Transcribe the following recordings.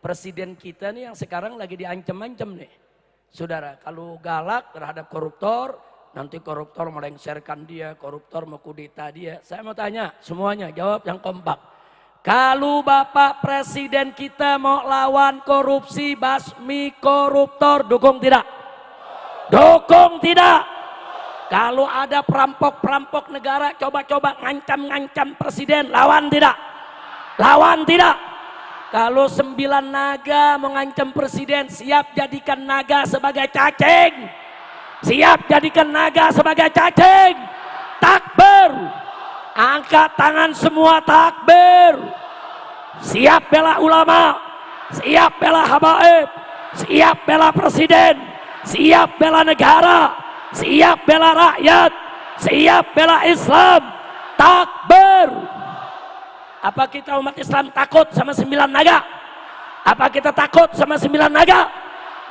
presiden kita nih yang sekarang lagi diancam-ancam nih. Saudara, kalau galak terhadap koruptor, nanti koruptor melengsarkan dia, koruptor mau kudeta dia. Saya mau tanya semuanya, jawab yang kompak. Kalau Bapak Presiden kita mau lawan korupsi, basmi koruptor, dukung tidak? Dukung tidak? Kalau ada perampok-perampok negara coba-coba ngancam-ngancam presiden, lawan tidak? Lawan tidak? Kalau 9 naga mengancam presiden, siap jadikan naga sebagai cacing. Siap jadikan naga sebagai cacing. Takbir. Angkat tangan semua, takbir. Siap bela ulama. Siap bela habaib. Siap bela presiden. Siap bela negara. Siap bela rakyat. Siap bela Islam. Takbir. Apa kita umat Islam takut sama 9 naga? Apa kita takut sama 9 naga?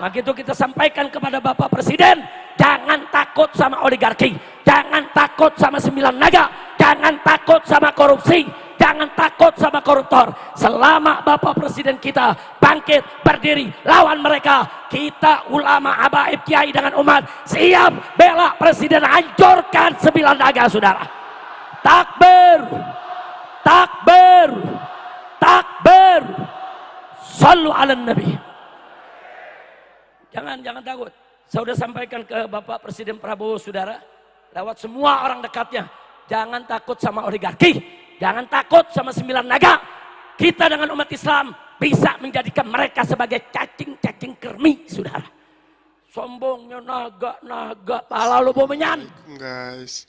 Maka itu kita sampaikan kepada Bapak Presiden, jangan takut sama oligarki, jangan takut sama 9 naga, jangan takut sama korupsi, jangan takut sama koruptor. Selama Bapak Presiden kita bangkit, berdiri, lawan mereka, kita ulama, habaib, kiai dengan umat siap bela Presiden, hancurkan 9 naga, saudara. Takbir. Takbir, takbir, sallu ala nabi. Jangan takut. Saya sudah sampaikan ke Bapak Presiden Prabowo, saudara, lewat semua orang dekatnya. Jangan takut sama oligarki, jangan takut sama 9 naga. Kita dengan umat Islam bisa menjadikan mereka sebagai cacing-cacing kermi, saudara. Sombongnya naga, pahala lu bomenyan. Guys,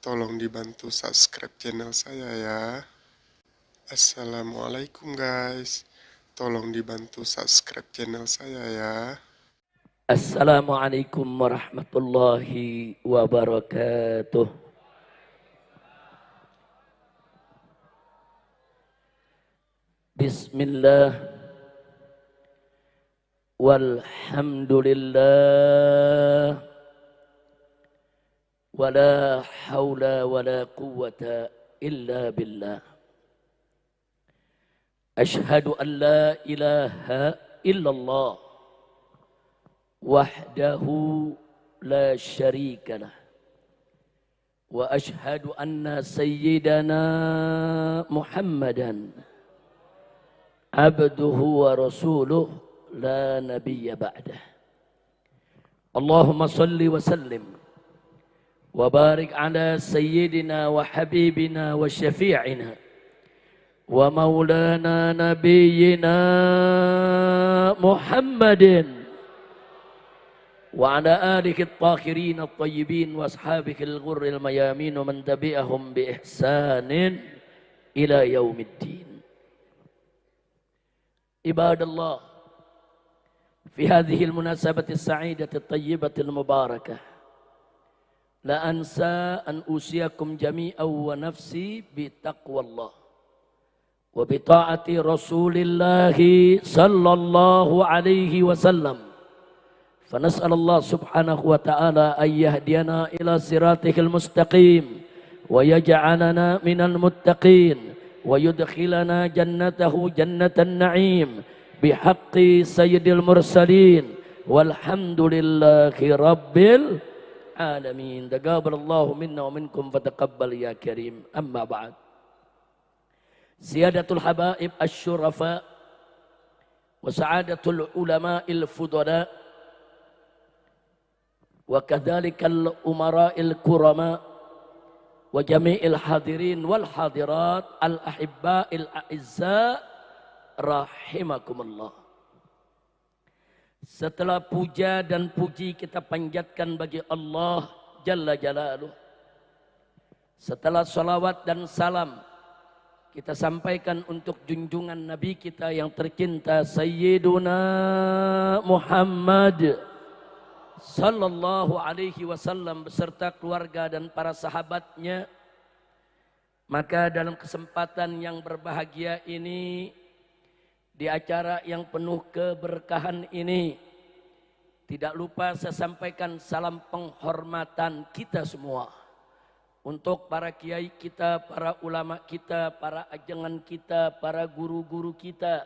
tolong dibantu subscribe channel saya ya. Assalamualaikum guys, tolong dibantu subscribe channel saya ya. Assalamualaikum warahmatullahi wabarakatuh. Bismillah walhamdulillah wala hawla wala quwwata illa billah. Ashhadu an la ilaha illallah wahdahu la syarika lah wa ashhadu anna sayyidana Muhammadan abduhu wa rasuluh la nabiyya ba'dah. Allahumma salli wa sallim wa barik ala sayyidina wa habibina wa syafi'ina wa maulana nabiyyina Muhammadin wa ala alihi at-tahirin at-tayyibin wa ashabihi al-ghurril mayamin wa man tabi'ahum bi ihsanin ila yaumiddin. Ibadallah, fi hadhihi al-munasabati as-sa'idati at-tayyibati al-mubarakah la ansa an usiyakum jami'an wa nafsi bi taqwallah wa bi ta'ati Rasulillah sallallahu alaihi wasallam. Fa nas'alullah subhanahu wa ta'ala an yahdiyana ila siratihil mustaqim wa yaj'alana minal muttaqin wa yudkhilana jannatahu jannatan na'im bihaqqi sayyidil mursalin walhamdulillahi rabbil alamin. Taqabbalallahu minna wa minkum fataqabbal ya karim. Amma ba'd. Siyadatul habaib asy-syurafa wa sa'adatul ulama'il fudala wa kadzalikal umara'il kurama wa jami'il hadirin wal hadirat al ahibba'il a'izza rahimakumullah. Setelah puja dan puji kita panjatkan bagi Allah Jalla Jalaluh, setelah salawat dan salam kita sampaikan untuk junjungan Nabi kita yang tercinta Sayyiduna Muhammad sallallahu alaihi wasallam beserta keluarga dan para sahabatnya. Maka dalam kesempatan yang berbahagia ini, di acara yang penuh keberkahan ini, tidak lupa saya sampaikan salam penghormatan kita semua untuk para kiai kita, para ulama kita, para ajengan kita, para guru-guru kita,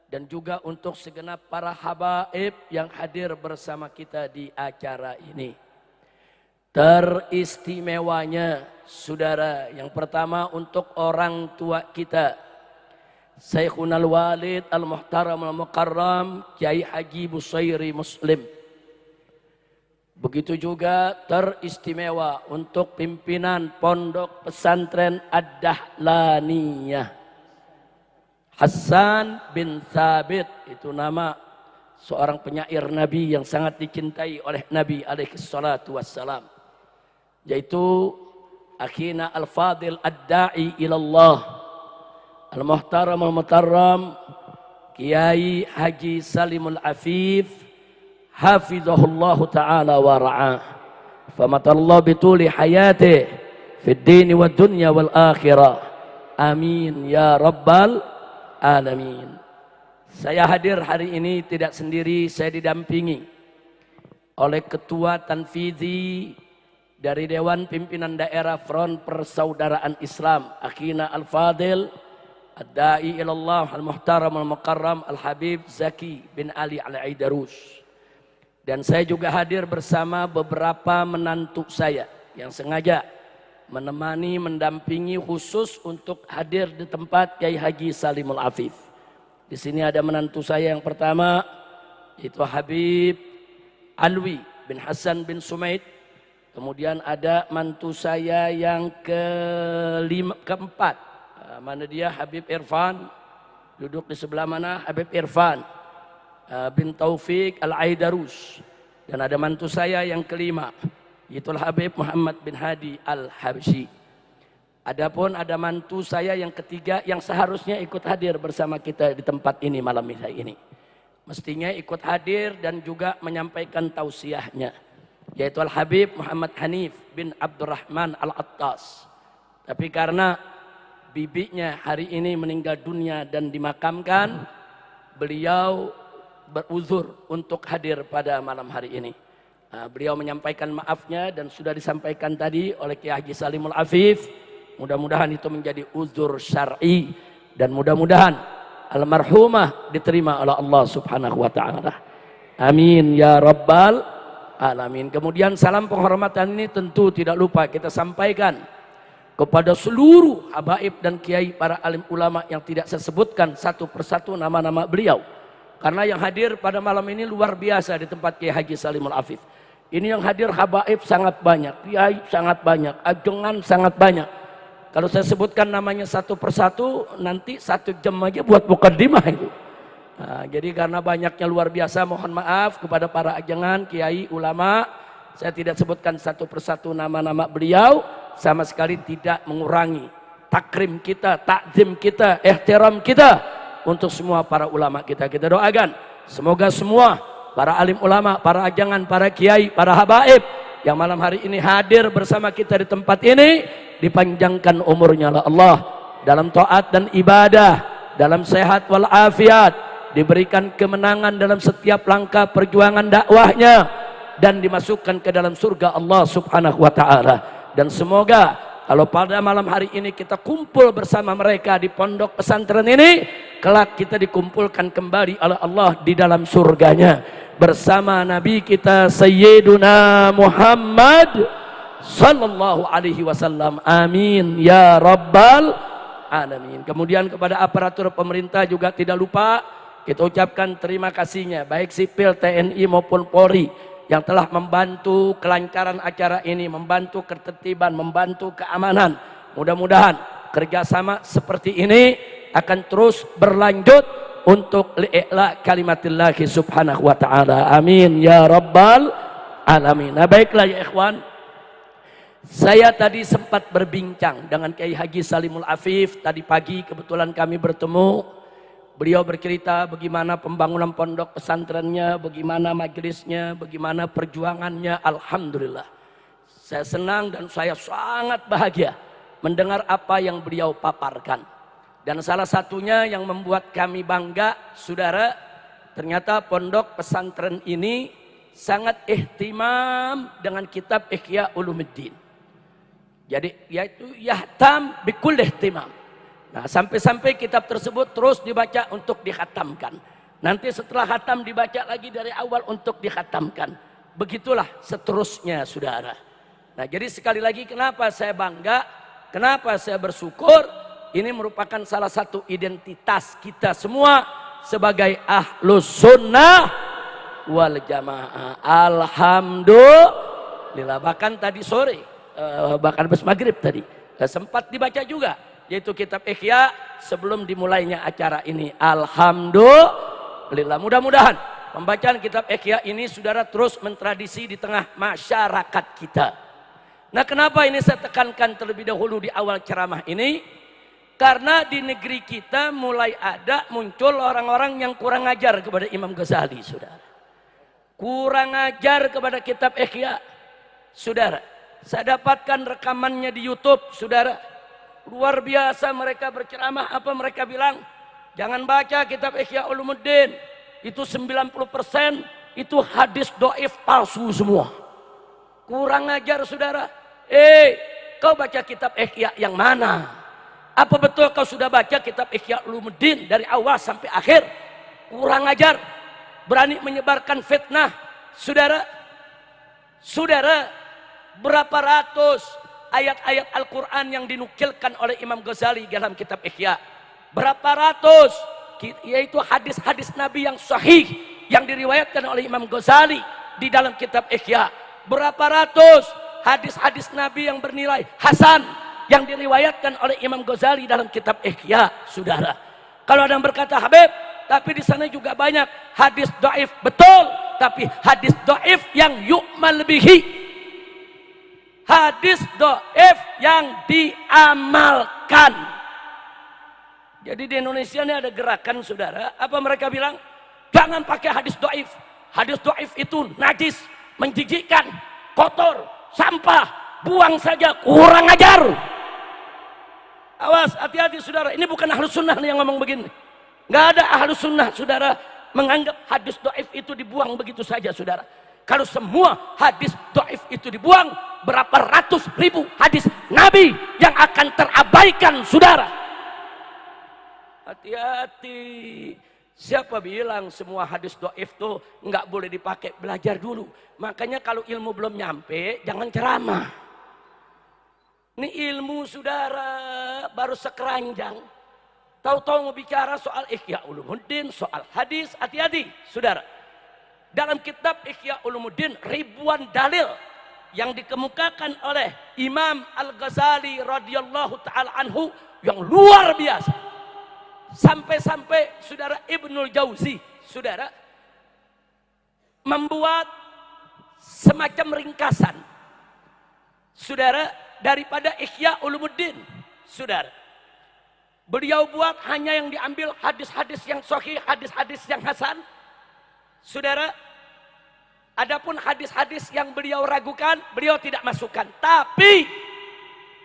dan juga untuk segenap para habaib yang hadir bersama kita di acara ini. Teristimewanya saudara, yang pertama untuk orang tua kita, Syekhunal Walid Al-Muhtaram Al-Mukarram Kiai Haji Busairi Muslim. Begitu juga teristimewa untuk pimpinan Pondok Pesantren Ad-Dahlaniyah, Hasan bin Thabit, itu nama seorang penyair Nabi yang sangat dicintai oleh Nabi alaihi salatu wassalam, yaitu akhina al-fadil ad-da'i ilallah al-muhtaram al-mutarram Kiai Haji Salimul Afif hafizahullahu ta'ala wa ra'ah, famatallahu bituli hayatih fid dini wa dunya wal akhirah, amin ya rabbal alamin. Saya hadir hari ini tidak sendiri, saya didampingi oleh Ketua Tanfizi dari Dewan Pimpinan Daerah Front Persaudaraan Islam, Akhina Al-Fadil Ad-Da'i Ilallah Al-Muhtaram Al-Mukarram Al-Habib Zaki bin Ali Al-Aidarus. Dan saya juga hadir bersama beberapa menantu saya yang sengaja menemani, mendampingi khusus untuk hadir di tempat Kiai Haji Salimul Afif. Di sini ada menantu saya yang pertama, yaitu Habib Alwi bin Hasan bin Sumaid. Kemudian ada mantu saya yang keempat, mana dia, Habib Irfan, duduk di sebelah mana, Habib Irfan bin Taufik Al-Aidarus. Dan ada mantu saya yang kelima, yaitu Habib Muhammad bin Hadi Al-Habsyi. Adapun ada mantu saya yang ketiga yang seharusnya ikut hadir bersama kita di tempat ini malam ini. Mestinya ikut hadir dan juga menyampaikan tausiahnya, yaitu Al-Habib Muhammad Hanif bin Abdurrahman Al-Attas. Tapi karena bibinya hari ini meninggal dunia dan dimakamkan, beliau beruzur untuk hadir pada malam hari ini. Beliau menyampaikan maafnya dan sudah disampaikan tadi oleh Kiai Haji Salimul Afif. Mudah-mudahan itu menjadi uzur syar'i dan mudah-mudahan almarhumah diterima oleh Allah Subhanahu wa taala. Amin ya rabbal alamin. Kemudian salam penghormatan ini tentu tidak lupa kita sampaikan kepada seluruh habaib dan kiai para alim ulama yang tidak saya sebutkan satu persatu nama-nama beliau. Karena yang hadir pada malam ini luar biasa di tempat Kiai Haji Salimul Afif. Ini yang hadir habaib sangat banyak, kiai sangat banyak, ajengan sangat banyak. Kalau saya sebutkan namanya satu persatu, nanti 1 jam aja buat mukaddimah itu. Nah, jadi karena banyaknya luar biasa, mohon maaf kepada para ajengan, kiai, ulama. Saya tidak sebutkan satu persatu nama-nama beliau, sama sekali tidak mengurangi takrim kita, takzim kita, ihtiram kita untuk semua para ulama kita. Kita doakan semoga semua para alim ulama, para ajangan, para kiai, para habaib yang malam hari ini hadir bersama kita di tempat ini, dipanjangkan umurnya oleh Allah dalam taat dan ibadah, dalam sehat walafiat, diberikan kemenangan dalam setiap langkah perjuangan dakwahnya, dan dimasukkan ke dalam surga Allah Subhanahu wa taala. Dan semoga kalau pada malam hari ini kita kumpul bersama mereka di pondok pesantren ini, kelak kita dikumpulkan kembali oleh Allah di dalam surganya bersama Nabi kita Sayyiduna Muhammad sallallahu alaihi wasallam. Amin ya rabbal alamin. Kemudian kepada aparatur pemerintah juga tidak lupa kita ucapkan terima kasihnya, baik sipil, TNI maupun Polri, yang telah membantu kelancaran acara ini, membantu ketertiban, membantu keamanan. Mudah-mudahan kerjasama seperti ini akan terus berlanjut untuk li'la kalimatillahi subhanahu wa ta'ala. Amin ya rabbal alamin. Nah, baiklah ya ikhwan, saya tadi sempat berbincang dengan Kiai Haji Salimul Afif. Tadi pagi kebetulan kami bertemu. Beliau bercerita bagaimana pembangunan pondok pesantrennya, bagaimana majelisnya, bagaimana perjuangannya. Alhamdulillah, saya senang dan saya sangat bahagia mendengar apa yang beliau paparkan. Dan salah satunya yang membuat kami bangga, saudara, ternyata pondok pesantren ini sangat ihtimam dengan kitab Ihya Ulumuddin. Jadi yaitu yahtam bikul ihtimam. Nah, sampai-sampai kitab tersebut terus dibaca untuk dikhatamkan. Nanti setelah khatam dibaca lagi dari awal untuk dikhatamkan. Begitulah seterusnya, saudara. Nah, jadi sekali lagi kenapa saya bangga, kenapa saya bersyukur, ini merupakan salah satu identitas kita semua sebagai ahlus sunnah wal jamaah. Alhamdulillah. Bahkan tadi sore, bahkan habis maghrib tadi, sempat dibaca juga, yaitu kitab Ihya sebelum dimulainya acara ini. Alhamdulillah. Mudah-mudahan pembacaan kitab Ihya ini saudara terus mentradisi di tengah masyarakat kita. Nah, kenapa ini saya tekankan terlebih dahulu di awal ceramah ini? Karena di negeri kita mulai ada muncul orang-orang yang kurang ajar kepada Imam Ghazali, saudara. Kurang ajar kepada kitab Ihya, saudara. Saya dapatkan rekamannya di YouTube, saudara. Luar biasa mereka berceramah, apa mereka bilang? Jangan baca kitab Ihya Ulumuddin. Itu 90% itu hadis dhaif palsu semua. Kurang ajar, saudara. Kau baca kitab Ihya yang mana? Apa betul kau sudah baca kitab Ihya Ulumuddin dari awal sampai akhir? Kurang ajar. Berani menyebarkan fitnah. Saudara, berapa ratus ayat-ayat Al-Quran yang dinukilkan oleh Imam Ghazali dalam kitab Ihya? Berapa ratus? Yaitu hadis-hadis Nabi yang sahih yang diriwayatkan oleh Imam Ghazali di dalam kitab Ihya. Berapa ratus hadis-hadis Nabi yang bernilai hasan yang diriwayatkan oleh Imam Ghazali dalam kitab Ihya, saudara. Kalau ada yang berkata, Habib, tapi di sana juga banyak hadis dhaif. Betul, tapi hadis dhaif yang yu'mal bihi. Hadis dhaif yang diamalkan. Jadi di Indonesia ini ada gerakan, saudara. Apa mereka bilang? Jangan pakai hadis dhaif. Hadis dhaif itu najis, menjijikkan, kotor, sampah, buang saja, kurang ajar. Awas, hati-hati, saudara. Ini bukan ahlus sunnah yang ngomong begini. Nggak ada ahlus sunnah, saudara, menganggap hadis dhaif itu dibuang begitu saja, saudara. Kalau semua hadis dhaif itu dibuang, berapa ratus ribu hadis Nabi yang akan terabaikan, saudara. Hati-hati. Siapa bilang semua hadis dhaif itu nggak boleh dipakai? Belajar dulu. Makanya kalau ilmu belum nyampe, jangan ceramah. Ini ilmu, saudara, baru sekeranjang. Tahu-tahu mau bicara soal Ihya Ulumuddin, soal hadis. Hati-hati, saudara. Dalam kitab Ihya Ulumuddin ribuan dalil yang dikemukakan oleh Imam Al-Ghazali radhiyallahu taala anhu yang luar biasa. Sampai-sampai saudara Ibnul Jauzi, saudara, membuat semacam ringkasan, saudara, daripada Ihya Ulumuddin, saudara. Beliau buat hanya yang diambil hadis-hadis yang sahih, hadis-hadis yang hasan, saudara. Adapun hadis-hadis yang beliau ragukan, beliau tidak masukkan. Tapi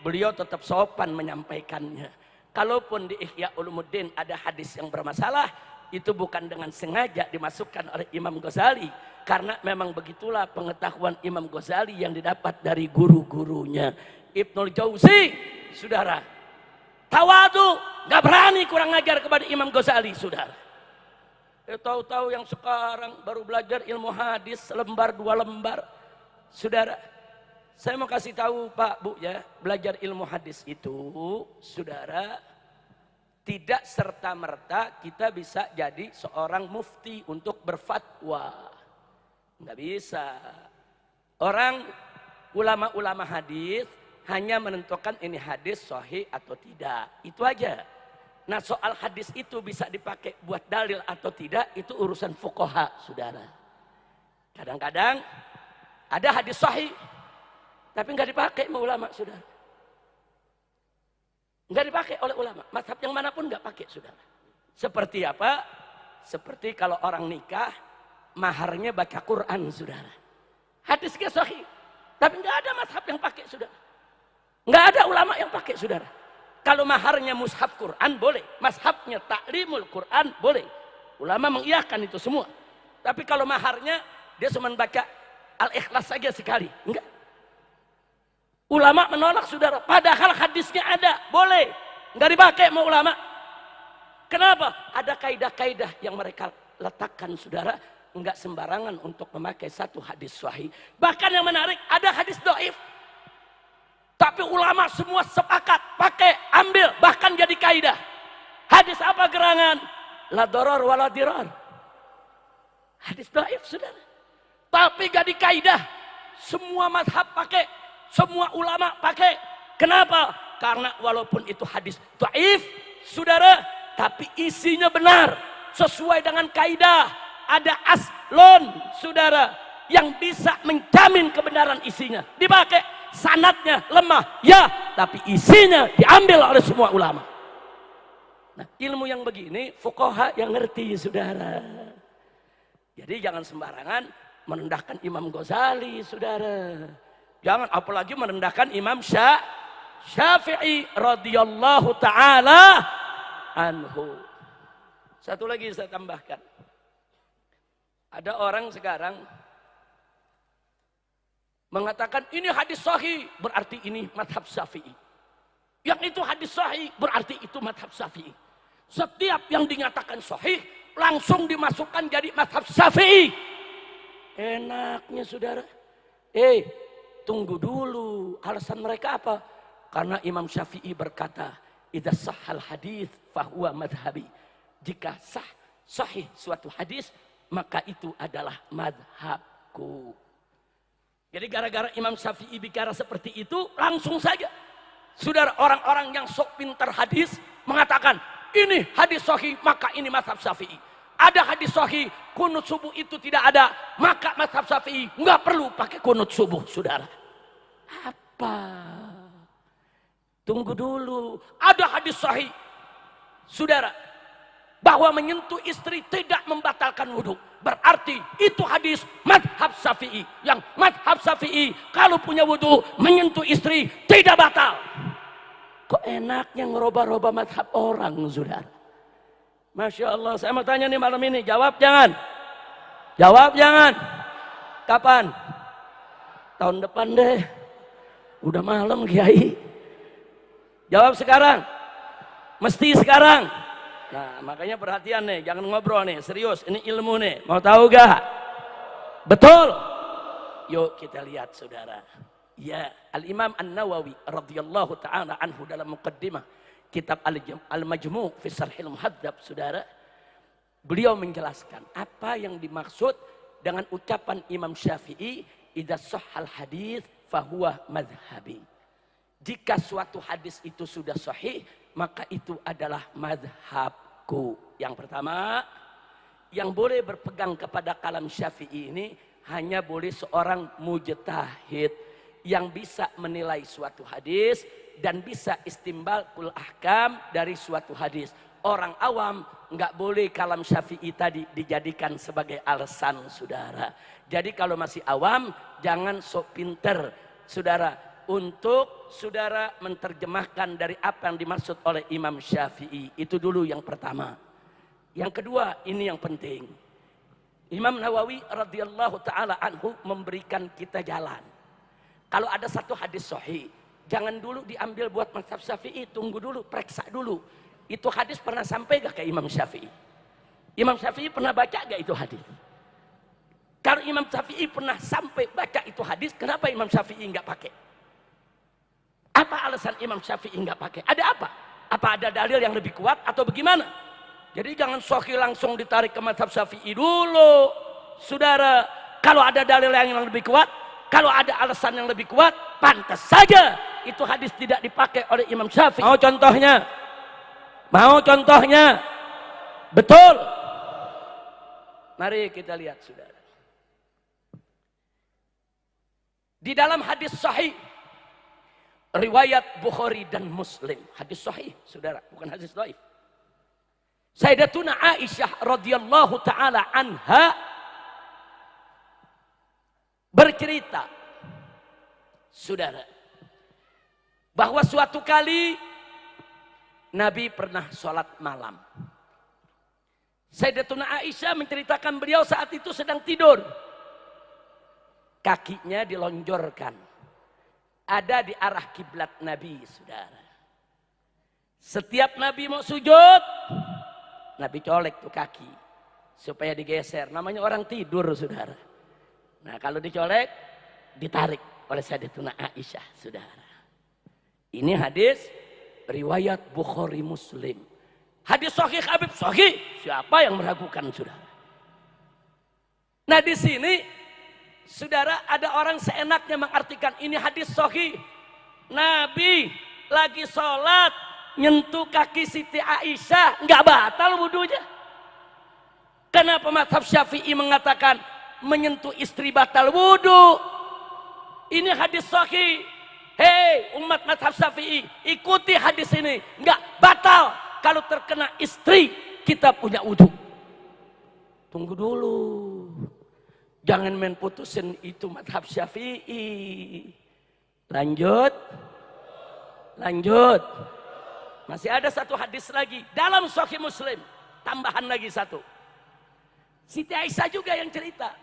beliau tetap sopan menyampaikannya. Kalaupun di Ihya Ulumuddin ada hadis yang bermasalah, itu bukan dengan sengaja dimasukkan oleh Imam Ghazali. Karena memang begitulah pengetahuan Imam Ghazali yang didapat dari guru-gurunya. Ibnul Jauzi, saudara, tawadu, gak berani kurang ajar kepada Imam Ghazali, saudara. Tahu-tahu yang sekarang baru belajar ilmu hadis lembar dua lembar, saudara. Saya mau kasih tahu Pak Bu ya, belajar ilmu hadis itu, saudara, tidak serta-merta kita bisa jadi seorang mufti untuk berfatwa. Nggak bisa. Orang ulama-ulama hadis hanya menentukan ini hadis sahih atau tidak. Itu aja. Nah, soal hadis itu bisa dipakai buat dalil atau tidak, itu urusan fuqaha, saudara. Kadang-kadang ada hadis sahih, tapi nggak dipakai sama ulama, saudara. Nggak dipakai oleh ulama. Mazhab yang manapun nggak pakai, saudara. Seperti apa? Seperti kalau orang nikah, maharnya baca Quran, saudara. Hadisnya sahih, tapi nggak ada mazhab yang pakai, saudara. Nggak ada ulama yang pakai, saudara. Kalau maharnya mushaf Quran boleh, mazhabnya ta'limul Quran boleh. Ulama mengiyakan itu semua. Tapi kalau maharnya dia cuma baca Al-Ikhlas saja sekali, enggak. Ulama menolak, saudara. Padahal hadisnya ada, boleh. Nggak dipakai sama ulama. Kenapa? Ada kaidah-kaidah yang mereka letakkan, saudara. Enggak sembarangan untuk memakai satu hadis sahih. Bahkan yang menarik, ada hadis dhaif. Tapi ulama semua sepakat, pakai, ambil, bahkan jadi kaidah. Hadis apa gerangan? La darar wa la dirar. Hadis dhaif, saudara. Tapi jadi kaidah. Semua mazhab pakai, semua ulama pakai. Kenapa? Karena walaupun itu hadis dhaif, saudara, tapi isinya benar, sesuai dengan kaidah. Ada aslon, saudara, yang bisa menjamin kebenaran isinya. Dipakai, sanadnya lemah, ya, tapi isinya diambil oleh semua ulama. Nah, ilmu yang begini, fuqaha yang ngerti, saudara. Jadi jangan sembarangan merendahkan Imam Ghazali, saudara. Jangan, apalagi merendahkan Imam Syafi'i radhiyallahu ta'ala anhu. Satu lagi saya tambahkan. Ada orang sekarang mengatakan ini hadis sahih, berarti ini madhab Syafi'i. Yang itu hadis sahih, berarti itu madhab Syafi'i. Setiap yang dinyatakan sahih langsung dimasukkan jadi madhab Syafi'i. Enaknya, saudara. Tunggu dulu. Alasan mereka apa? Karena Imam Syafi'i berkata, idza sahhal hadis fahuwa madhabi. Jika sahih suatu hadis, maka itu adalah madhabku. Jadi gara-gara Imam Syafi'i bicara seperti itu, langsung saja, saudara, orang-orang yang sok pintar hadis mengatakan ini hadis sahih, maka ini madhab Syafi'i. Ada hadis sahih, kunut subuh itu tidak ada, maka madhab Syafi'i nggak perlu pakai kunut subuh, saudara. Apa? Tunggu dulu. Ada hadis sahih, saudara, bahwa menyentuh istri tidak membatalkan wudhu. Berarti itu hadis madhab Syafi'i. Yang madhab Syafi'i, kalau punya wudhu, menyentuh istri tidak batal. Kok enaknya ngerubah-rubah madhab orang, saudara? Masya Allah. Saya mau tanya nih malam ini, jawab jangan? Jawab jangan? Kapan? Tahun depan deh. Udah malam, Kiai. Jawab sekarang. Mesti sekarang. Nah, makanya perhatian nih, jangan ngobrol nih, serius, ini ilmu nih. Mau tahu gak? Betul? Yuk kita lihat, saudara. Ya, Al-Imam An-Nawawi radhiyallahu ta'ala anhu dalam muqaddimah kitab Al-Majmu' fi Sharhil Muhadzab, saudara. Beliau menjelaskan apa yang dimaksud dengan ucapan Imam Syafi'i, idza sahhal hadis fahuwa madhhabi. Jika suatu hadis itu sudah sahih, maka itu adalah madhabku. Yang pertama, yang boleh berpegang kepada kalam Syafi'i ini hanya boleh seorang mujtahid yang bisa menilai suatu hadis dan bisa istimbalul ahkam dari suatu hadis. Orang awam nggak boleh kalam Syafi'i tadi dijadikan sebagai alasan, saudara. Jadi kalau masih awam, jangan sok pinter, saudara, untuk saudara menerjemahkan dari apa yang dimaksud oleh Imam Syafi'i. Itu dulu yang pertama. Yang kedua, ini yang penting. Imam Nawawi radhiyallahu ta'ala anhu memberikan kita jalan. Kalau ada satu hadis sahih, jangan dulu diambil buat mazhab Syafi'i, tunggu dulu, periksa dulu. Itu hadis pernah sampai gak ke Imam Syafi'i? Imam Syafi'i pernah baca gak itu hadis? Kalau Imam Syafi'i pernah sampai baca itu hadis, kenapa Imam Syafi'i nggak pakai? Apa alasan Imam Syafi'i nggak pakai? Ada apa? Apa ada dalil yang lebih kuat atau bagaimana? Jadi jangan sahih langsung ditarik ke mazhab Syafi'i dulu, saudara. Kalau ada dalil yang lebih kuat, kalau ada alasan yang lebih kuat, pantas saja itu hadis tidak dipakai oleh Imam Syafi'i. Mau contohnya? Mau contohnya? Betul. Mari kita lihat, saudara. Di dalam hadis sahih riwayat Bukhari dan Muslim, hadis sahih, saudara, bukan hadis dhaif. Sayyidatuna Aisyah radhiyallahu taala anha bercerita, saudara, bahwa suatu kali Nabi pernah sholat malam. Sayyidatuna Aisyah menceritakan beliau saat itu sedang tidur. Kakinya dilonjorkan. Ada di arah kiblat Nabi, saudara. Setiap Nabi mau sujud, Nabi colek tuh kaki supaya digeser. Namanya orang tidur, saudara. Nah kalau dicolek, ditarik oleh Sayyidatuna Aisyah, saudara. Ini hadis riwayat Bukhari Muslim. Hadis sahih Habib sahih. Siapa yang meragukan, saudara? Nah di sini, saudara, ada orang seenaknya mengartikan ini hadis sahih. Nabi lagi sholat nyentuh kaki Siti Aisyah, nggak batal wudunya. Kenapa mazhab Syafi'i mengatakan menyentuh istri batal wudu? Ini hadis sahih. Hei umat mazhab Syafi'i, ikuti hadis ini, nggak batal kalau terkena istri kita punya wudu. Tunggu dulu, jangan main putusin itu mazhab Syafi'i. Lanjut. Masih ada satu hadis lagi dalam Sahih Muslim, tambahan lagi satu. Siti Aisyah juga yang cerita.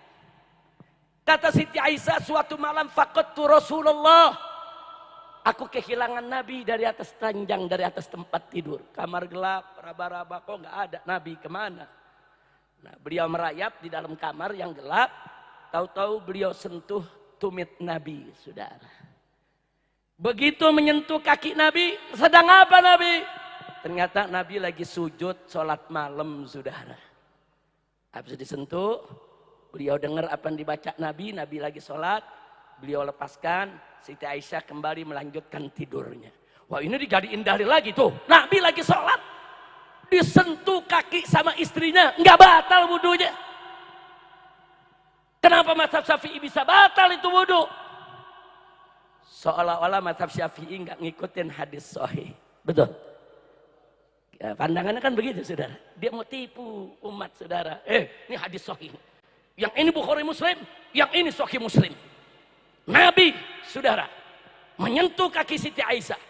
Kata Siti Aisyah, suatu malam faqadtu Rasulullah. Aku kehilangan Nabi dari atas ranjang, dari atas tempat tidur. Kamar gelap, raba-raba, kok nggak ada Nabi, kemana? Nah, beliau merayap di dalam kamar yang gelap. Tahu-tahu beliau sentuh tumit Nabi, saudara. Begitu menyentuh kaki Nabi, sedang apa Nabi? Ternyata Nabi lagi sujud sholat malam, saudara. Habis disentuh, beliau dengar apa yang dibaca Nabi. Nabi lagi sholat, beliau lepaskan. Siti Aisyah kembali melanjutkan tidurnya. Wah ini dijadiin dalil lagi tuh. Nabi lagi sholat, disentuh kaki sama istrinya, nggak batal wudunya. Kenapa mazhab Syafi'i bisa batal itu wudu? Seolah-olah mazhab Syafi'i nggak ngikutin hadis sahih. Betul. Ya, pandangannya kan begitu, saudara. Dia mau tipu umat, saudara. Ini hadis sahih. Yang ini Bukhari Muslim, yang ini Sahih Muslim. Nabi, saudara, menyentuh kaki Siti Aisyah.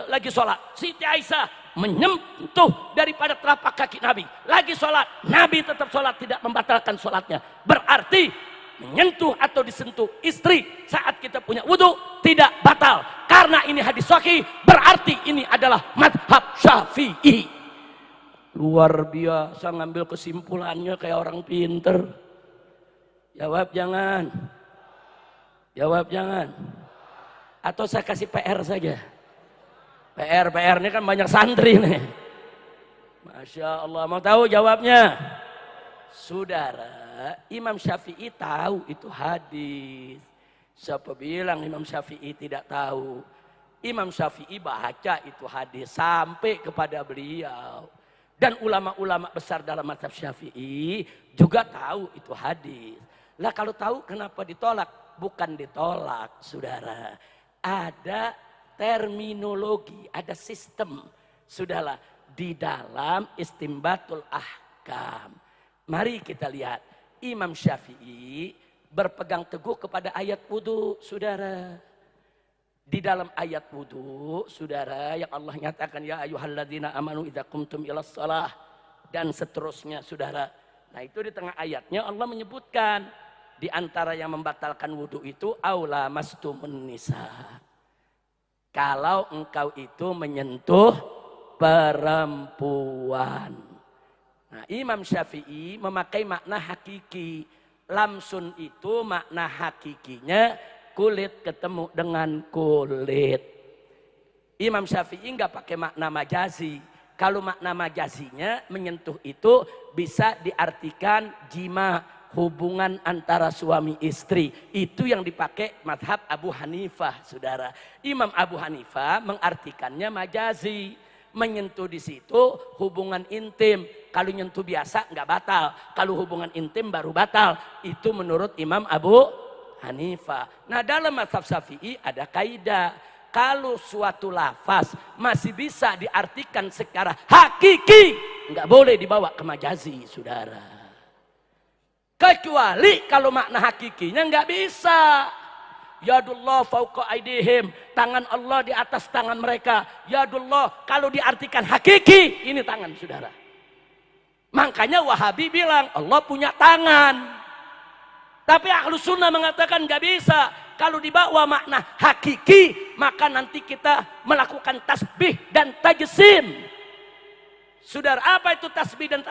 Lagi sholat. Siti Aisyah menyentuh daripada telapak kaki Nabi. Lagi sholat. Nabi tetap sholat, tidak membatalkan sholatnya. Berarti menyentuh atau disentuh istri saat kita punya wudu tidak batal. Karena ini hadis sahih, berarti ini adalah mazhab Syafi'i. Luar biasa ngambil kesimpulannya kayak orang pinter. Jawab jangan. Jawab jangan. Atau saya kasih PR saja. PR ini kan banyak santri nih. Masya Allah, mau tahu jawabnya? Saudara, Imam Syafi'i tahu itu hadis. Siapa bilang Imam Syafi'i tidak tahu? Imam Syafi'i baca itu hadis sampai kepada beliau. Dan ulama-ulama besar dalam mazhab Syafi'i juga tahu itu hadis. Lah kalau tahu kenapa ditolak? Bukan ditolak, saudara. Ada terminologi, ada sistem. Sudahlah, di dalam istimbatul ahkam. Mari kita lihat, Imam Syafi'i berpegang teguh kepada ayat wudu, saudara. Di dalam ayat wudu, saudara, yang Allah nyatakan ya ayyuhalladzina amanu idza qumtum ilas shalah dan seterusnya, saudara. Nah, itu di tengah ayatnya Allah menyebutkan di antara yang membatalkan wudu itu aula mastumun nisa. Kalau engkau itu menyentuh perempuan. Nah, Imam Syafi'i memakai makna hakiki. Lamsun itu makna hakikinya kulit ketemu dengan kulit. Imam Syafi'i nggak pakai makna majazi. Kalau makna majazinya menyentuh itu bisa diartikan jima, hubungan antara suami istri. Itu yang dipakai mazhab Abu Hanifah, saudara. Imam Abu Hanifah mengartikannya majazi. Menyentuh di situ hubungan intim. Kalau nyentuh biasa nggak batal. Kalau hubungan intim baru batal. Itu menurut Imam Abu Hanifah. Nah, dalam mazhab Syafi'i ada kaidah. Kalau suatu lafaz masih bisa diartikan secara hakiki, nggak boleh dibawa ke majazi, saudara. Kecuali kalau makna hakikinya nggak bisa. Yadullah fauqa aidihim, tangan Allah di atas tangan mereka. Yadullah kalau diartikan hakiki, ini tangan, saudara. Makanya Wahabi bilang Allah punya tangan. Tapi Ahlus Sunnah mengatakan nggak bisa. Kalau dibawa makna hakiki, maka nanti kita melakukan tasbih dan tajsim. Saudara, apa itu tasbih dan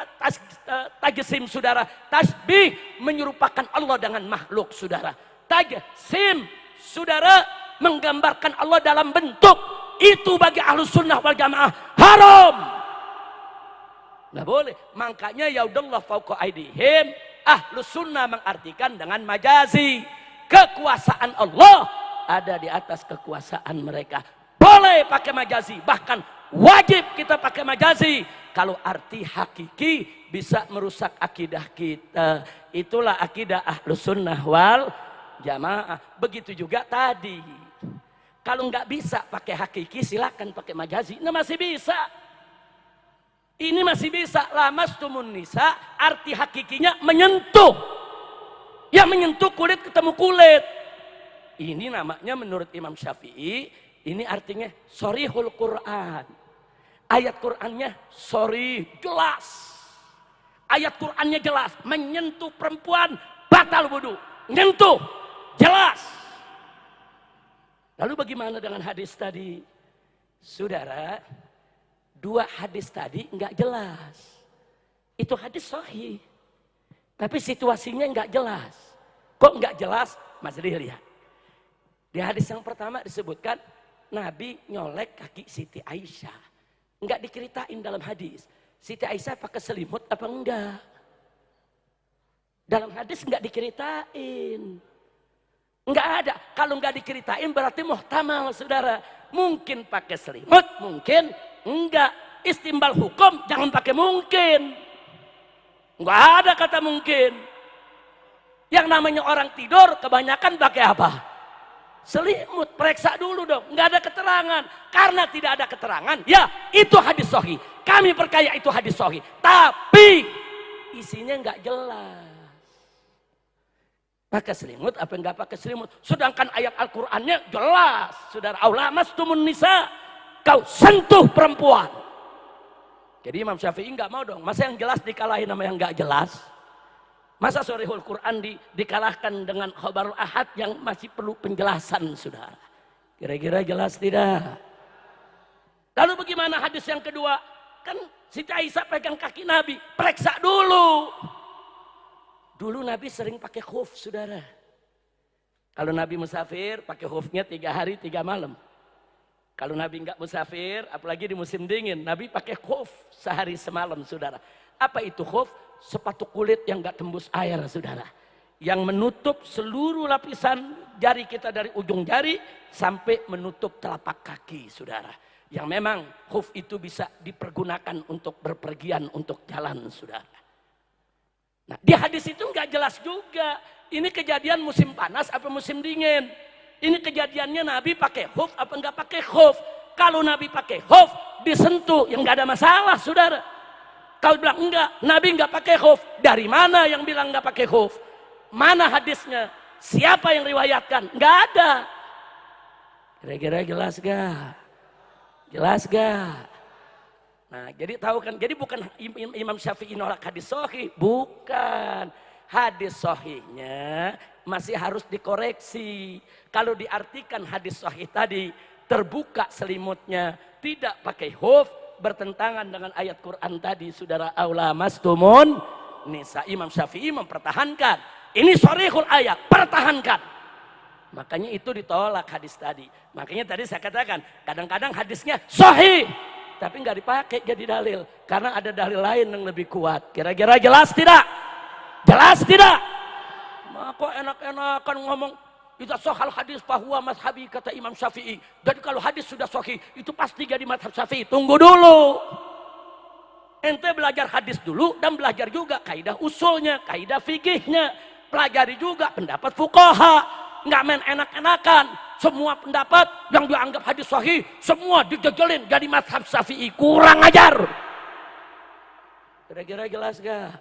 tajsim, saudara? Tasbih menyerupakan Allah dengan makhluk, saudara. Tajsim, saudara, menggambarkan Allah dalam bentuk. Itu bagi Ahlus Sunnah wal Jamaah haram. Nggak boleh. Makanya yaudallah fauqa aidihim. Ahlus Sunnah mengartikan dengan majazi. Kekuasaan Allah ada di atas kekuasaan mereka. Boleh pakai majazi. Bahkan wajib kita pakai majazi. Kalau arti hakiki bisa merusak akidah kita. Itulah akidah Ahlus Sunnah wal Jamaah. Begitu juga tadi. Kalau nggak bisa pakai hakiki silakan pakai majazi. Nah masih bisa. Ini masih bisa. Lamastumun nisa, arti hakikinya menyentuh. Ya menyentuh kulit ketemu kulit. Ini namanya menurut Imam Syafi'i, ini artinya sorihul Quran. Ayat Qurannya sorih, jelas. Ayat Qurannya jelas. Menyentuh perempuan batal wudu. Menyentuh, jelas. Lalu bagaimana dengan hadis tadi? Saudara, dua hadis tadi enggak jelas. Itu hadis sahih. Tapi situasinya enggak jelas. Kok enggak jelas? Mas lihat. Di hadis yang pertama disebutkan Nabi nyolek kaki Siti Aisyah. Enggak diceritain dalam hadis. Siti Aisyah pakai selimut apa enggak? Dalam hadis enggak diceritain. Enggak ada. Kalau enggak diceritain berarti muhtamal, saudara. Mungkin pakai selimut, mungkin enggak. Istimbal hukum jangan pakai mungkin. Enggak ada kata mungkin. Yang namanya orang tidur kebanyakan pakai apa? Selimut. Periksa dulu dong. Enggak ada keterangan. Karena tidak ada keterangan, ya itu hadis sahih. Kami percaya itu hadis sahih. Tapi isinya enggak jelas. Pakai selimut apa enggak pakai selimut? Sedangkan ayat Al-Qur'annya jelas. Saudara, aulamastumun nisa, kau sentuh perempuan. Jadi Imam Syafi'i enggak mau dong. Masa yang jelas dikalahin sama yang enggak jelas? Masa Sharihul Quran dikalahkan dengan khabarul ahad yang masih perlu penjelasan, saudara? Kira-kira jelas tidak? Lalu bagaimana hadis yang kedua? Kan Siti Aisyah pegang kaki Nabi, periksa dulu. Dulu Nabi sering pakai khuf, saudara. Kalau Nabi musafir, pakai khufnya 3 hari 3 malam. Kalau Nabi enggak musafir, apalagi di musim dingin, Nabi pakai khuf sehari semalam, saudara. Apa itu khuf? Sepatu kulit yang enggak tembus air, saudara. Yang menutup seluruh lapisan jari kita dari ujung jari sampai menutup telapak kaki, saudara. Yang memang khuf itu bisa dipergunakan untuk berpergian, untuk jalan, saudara. Nah, di hadis itu nggak jelas juga. Ini kejadian musim panas apa musim dingin. Ini kejadiannya Nabi pakai khuf apa nggak pakai khuf. Kalau Nabi pakai khuf disentuh, yang nggak ada masalah, saudara. Kalau bilang enggak, Nabi nggak pakai khuf. Dari mana yang bilang nggak pakai khuf? Mana hadisnya? Siapa yang riwayatkan? Nggak ada. Kira-kira jelas gak? Jelas gak? Nah, jadi tahu kan, jadi bukan Imam Syafi'i nolak hadis sahih, bukan. Hadis sahihnya masih harus dikoreksi. Kalau diartikan hadis sahih tadi, terbuka selimutnya, tidak pakai khuf, bertentangan dengan ayat Quran tadi, saudara, aulamastumun nisa. Imam Syafi'i mempertahankan, ini sharihul ayat, pertahankan. Makanya itu ditolak hadis tadi. Makanya tadi saya katakan, kadang-kadang hadisnya sahih, tapi nggak dipakai jadi dalil karena ada dalil lain yang lebih kuat. Kira-kira jelas tidak? Jelas tidak? Maka enak-enakan ngomong idza sahal hadis fahuwa mazhabi, kata Imam Syafi'i. Jadi kalau hadis sudah sahih itu pasti jadi mazhab Syafi'i. Tunggu dulu. Ente belajar hadis dulu dan belajar juga kaidah usulnya, kaidah fikihnya. Pelajari juga pendapat fuqaha. Nggak main enak-enakan. Semua pendapat yang dianggap hadis sahih, semua dijejelin jadi mazhab Syafi'i. Kurang ajar. Kira-kira jelas gak?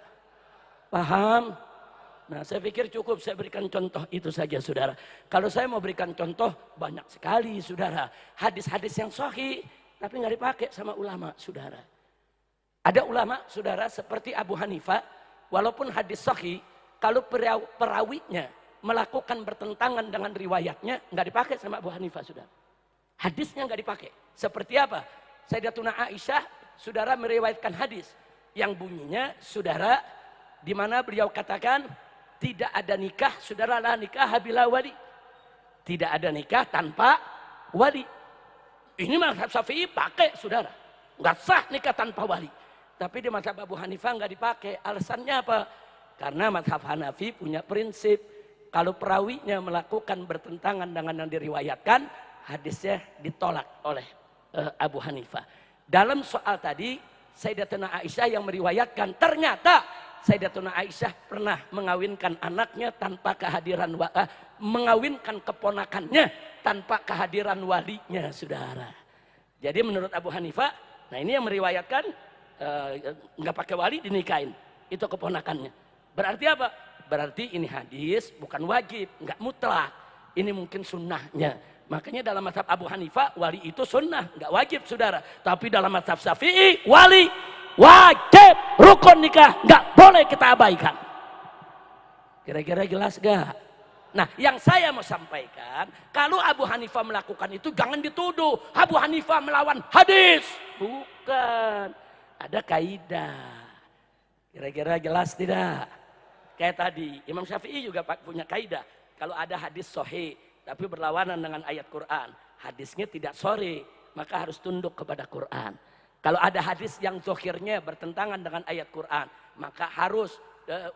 Paham? Nah, saya pikir cukup saya berikan contoh itu saja, saudara. Kalau saya mau berikan contoh, banyak sekali, saudara. Hadis-hadis yang sahih, tapi nggak dipakai sama ulama, saudara. Ada ulama, saudara, seperti Abu Hanifah, walaupun hadis sahih, kalau perawinya melakukan bertentangan dengan riwayatnya, nggak dipakai sama Abu Hanifah, saudara. Hadisnya nggak dipakai. Seperti apa? Sayyidatuna Aisyah, saudara, meriwayatkan hadis yang bunyinya, saudara, di mana beliau katakan tidak ada nikah, saudara, la nikah bila wali. Tidak ada nikah tanpa wali. Ini mazhab Syafi'i pakai, saudara. Nggak sah nikah tanpa wali. Tapi di mazhab Abu Hanifah nggak dipakai. Alasannya apa? Karena mazhab Hanafi punya prinsip, kalau perawinya melakukan bertentangan dengan yang diriwayatkan, hadisnya ditolak oleh Abu Hanifah. Dalam soal tadi, Sayyidatuna Aisyah yang meriwayatkan, ternyata Sayyidatuna Aisyah pernah mengawinkan anaknya tanpa kehadiran mengawinkan keponakannya tanpa kehadiran walinya, saudara. Jadi menurut Abu Hanifah, nah ini yang meriwayatkan nggak pakai wali dinikahin, itu keponakannya. Berarti apa? Berarti ini hadis bukan wajib, nggak mutlak. Ini mungkin sunnahnya. Makanya dalam mazhab Abu Hanifah wali itu sunnah, nggak wajib, saudara. Tapi dalam mazhab Syafi'i wali wajib, rukun nikah, nggak boleh kita abaikan. Kira-kira jelas gak? Nah, yang saya mau sampaikan, kalau Abu Hanifah melakukan itu jangan dituduh Abu Hanifah melawan hadis. Bukan. Ada kaidah. Kira-kira jelas tidak? Kayak tadi, Imam Syafi'i juga punya kaidah. Kalau ada hadis sahih tapi berlawanan dengan ayat Quran, hadisnya tidak sahih, maka harus tunduk kepada Quran. Kalau ada hadis yang zahirnya bertentangan dengan ayat Quran, maka harus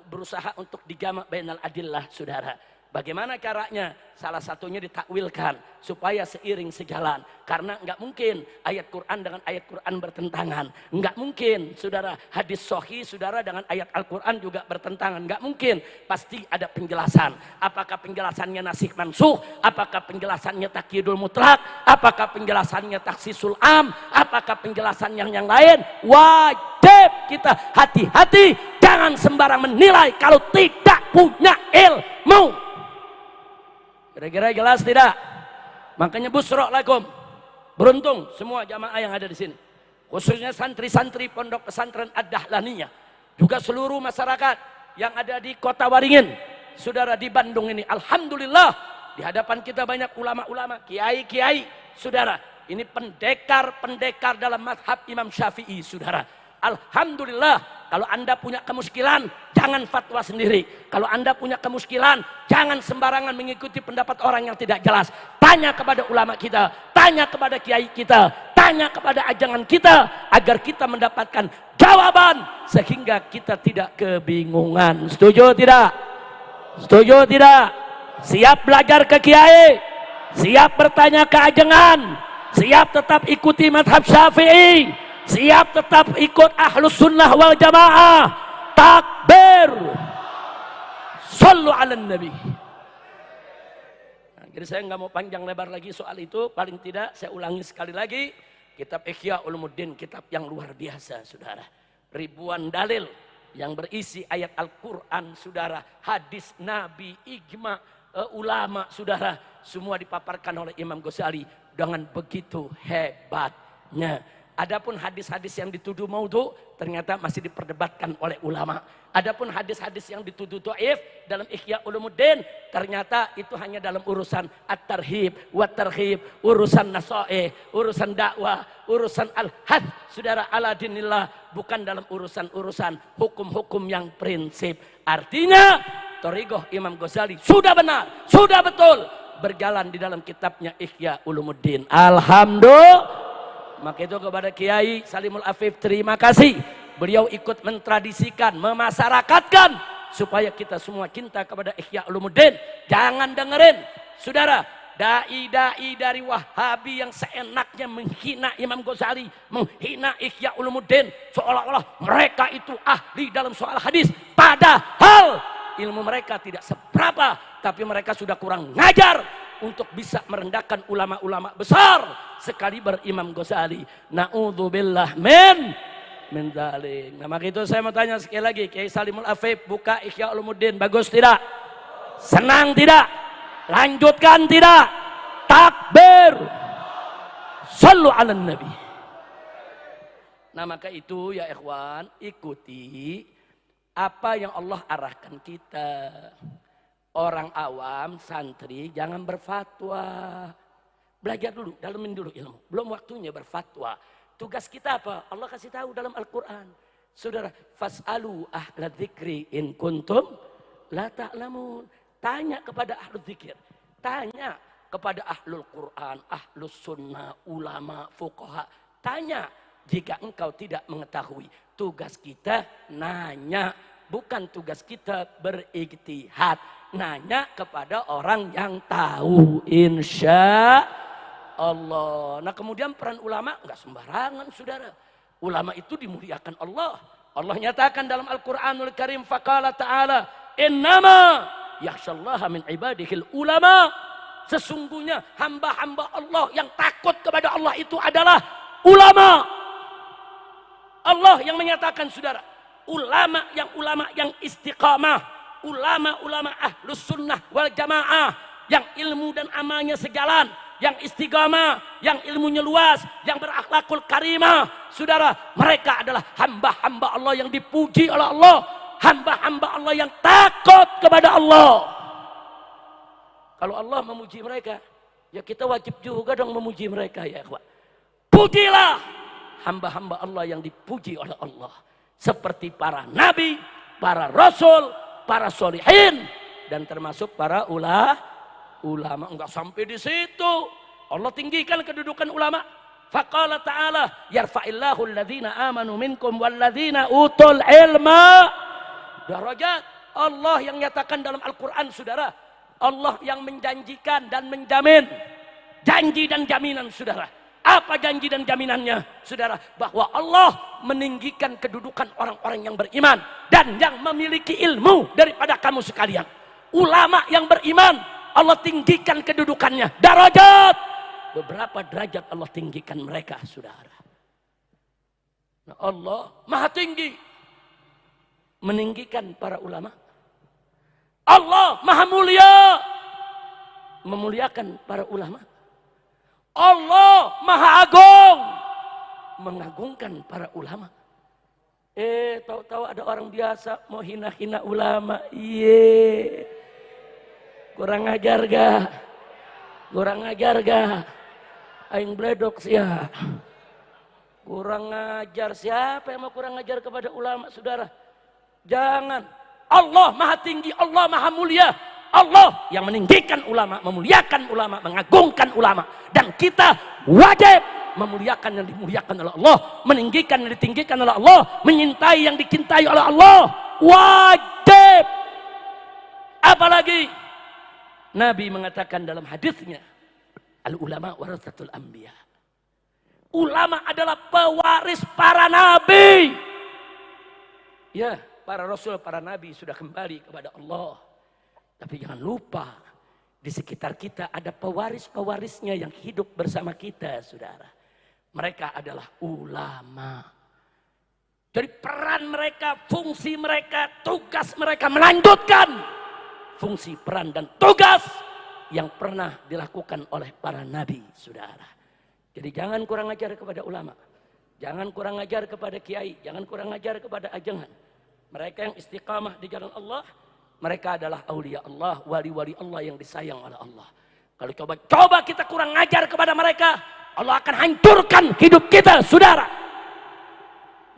berusaha untuk dijamak bainal adillah, saudara. Bagaimana caranya? Salah satunya ditakwilkan supaya seiring sejalan. Karena nggak mungkin ayat Quran dengan ayat Quran bertentangan. Nggak mungkin, saudara, hadis sahih, saudara, dengan ayat Al-Quran juga bertentangan. Nggak mungkin. Pasti ada penjelasan. Apakah penjelasannya nasikh mansukh? Apakah penjelasannya takyidul mutlak? Apakah penjelasannya taksisul am? Apakah penjelasan yang lain? Wajib kita hati-hati. Jangan sembarang menilai kalau tidak punya ilmu. Kira-kira jelas tidak? Makanya busro lakum. Beruntung semua jamaah yang ada di sini. Khususnya santri-santri pondok pesantren Ad-Dahlaniyah. Juga seluruh masyarakat yang ada di kota Waringin. Saudara, di Bandung ini. Alhamdulillah. Di hadapan kita banyak ulama-ulama, kiai-kiai. Saudara, ini pendekar-pendekar dalam mazhab Imam Syafi'i, saudara. Alhamdulillah. Kalau Anda punya kemuskilan, jangan fatwa sendiri. Kalau Anda punya kemuskilan, jangan sembarangan mengikuti pendapat orang yang tidak jelas. Tanya kepada ulama kita, tanya kepada kiai kita, tanya kepada ajangan kita, agar kita mendapatkan jawaban, sehingga kita tidak kebingungan. Setuju tidak? Setuju tidak? Siap belajar ke kiai, siap bertanya ke ajangan, siap tetap ikuti mazhab Syafi'i, siap tetap ikut ahlus sunnah wal jamaah. Takbir, sallu ala nabi. Nah, jadi saya nggak mau panjang lebar lagi soal itu. Paling tidak saya ulangi sekali lagi, kitab Ihya Ulumuddin, kitab yang luar biasa, saudara. Ribuan dalil yang berisi ayat Al-Quran, saudara, hadis Nabi, ijma ulama, saudara, semua dipaparkan oleh Imam Ghazali dengan begitu hebatnya. Adapun hadis-hadis yang dituduh maudhu ternyata masih diperdebatkan oleh ulama. Adapun hadis-hadis yang dituduh dhaif dalam Ihya Ulumuddin ternyata itu hanya dalam urusan at-tarhib wa tarhib, urusan nasaih, urusan dakwah, urusan al-had, saudara, ala dinillah, bukan dalam urusan-urusan hukum-hukum yang prinsip. Artinya thariqah Imam Ghazali sudah benar, sudah betul berjalan di dalam kitabnya Ihya Ulumuddin. Alhamdulillah. Maka itu kepada Kiai Salimul Afif terima kasih. Beliau ikut mentradisikan, memasyarakatkan supaya kita semua cinta kepada Ihya Ulumuddin. Jangan dengerin, saudara, dai-dai dari Wahabi yang seenaknya menghina Imam Ghazali, menghina Ihya Ulumuddin, seolah-olah mereka itu ahli dalam soal hadis. Padahal ilmu mereka tidak seberapa, tapi mereka sudah kurang ngajar untuk bisa merendahkan ulama-ulama besar sekali berimam Ghazali. Na'udzubillah min dzalik. Nah, maka itu saya mau tanya sekali lagi, Kiai Salimul Afif buka Ihya Ulumuddin, bagus tidak? Senang tidak? Lanjutkan tidak? Takbir, sallu ala nabi. Nah, maka itu ya ikhwan, ikuti apa yang Allah arahkan kita. Orang awam, santri, jangan berfatwa. Belajar dulu, dalemin dulu ilmu. Belum waktunya berfatwa. Tugas kita apa? Allah kasih tahu dalam Al-Quran. Saudara, fas'alu ahla dzikri in kuntum la ta'lamun. Tanya kepada ahlu dzikir. Tanya kepada ahlul Quran, ahlus sunnah, ulama, fuqaha. Tanya jika engkau tidak mengetahui. Tugas kita nanya. Bukan tugas kita berijtihad. Nanya kepada orang yang tahu. Insya Allah. Nah kemudian peran ulama enggak sembarangan saudara. Ulama itu dimuliakan Allah. Allah nyatakan dalam Al-Quranul Karim. Faqala ta'ala. Innama yakhshallaha min ibadihil ulama. Sesungguhnya hamba-hamba Allah yang takut kepada Allah itu adalah ulama. Allah yang menyatakan saudara. Ulama yang istiqamah. Ulama ahlus sunnah wal jamaah. Yang ilmu dan amalnya sejalan. Yang istiqamah, yang ilmunya luas, yang berakhlakul karimah. Saudara, mereka adalah hamba-hamba Allah yang dipuji oleh Allah. Hamba-hamba Allah yang takut kepada Allah. Kalau Allah memuji mereka, ya kita wajib juga dong memuji mereka ya ikhwan. Pujilah hamba-hamba Allah yang dipuji oleh Allah. Seperti para nabi, para rasul, para solihin. Dan termasuk para ulama. Enggak sampai di situ. Allah tinggikan kedudukan ulama. Faqala ta'ala yarfa'illahu alladhina amanu minkum walladhina utul ilma darajat. Allah yang nyatakan dalam Al-Quran saudara. Allah yang menjanjikan dan menjamin. Janji dan jaminan saudara. Apa janji dan jaminannya saudara? Bahwa Allah meninggikan kedudukan orang-orang yang beriman. Dan yang memiliki ilmu daripada kamu sekalian. Ulama yang beriman Allah tinggikan kedudukannya. Darajat. Beberapa derajat Allah tinggikan mereka, saudara. Nah, Allah maha tinggi. Meninggikan para ulama. Allah maha mulia. Memuliakan para ulama. Allah maha agung. Mengagungkan para ulama. Tahu-tahu ada orang biasa mau hina-hina ulama. Kurang ajar gak? Kurang ajar gak? Aing bledok sia. Kurang ajar. Siapa yang mau kurang ajar kepada ulama saudara? Jangan. Allah maha tinggi, Allah maha mulia. Allah yang meninggikan ulama, memuliakan ulama, mengagungkan ulama. Dan kita wajib memuliakan yang dimuliakan oleh Allah, meninggikan yang ditinggikan oleh Allah, menyintai yang dicintai oleh Allah. Wajib. Apalagi Nabi mengatakan dalam hadisnya, al-ulama warasatul anbiya. Ulama adalah pewaris para nabi. Ya, para rasul, para nabi sudah kembali kepada Allah. Tapi jangan lupa, di sekitar kita ada pewaris-pewarisnya yang hidup bersama kita, saudara. Mereka adalah ulama. Jadi peran mereka, fungsi mereka, tugas mereka melanjutkan fungsi, peran, dan tugas yang pernah dilakukan oleh para nabi, saudara. Jadi jangan kurang ajar kepada ulama. Jangan kurang ajar kepada kiai. Jangan kurang ajar kepada ajengan. Mereka yang istiqamah di jalan Allah, mereka adalah aulia Allah, wali-wali Allah yang disayang oleh Allah. Kalau coba kita kurang ajar kepada mereka, Allah akan hancurkan hidup kita, saudara.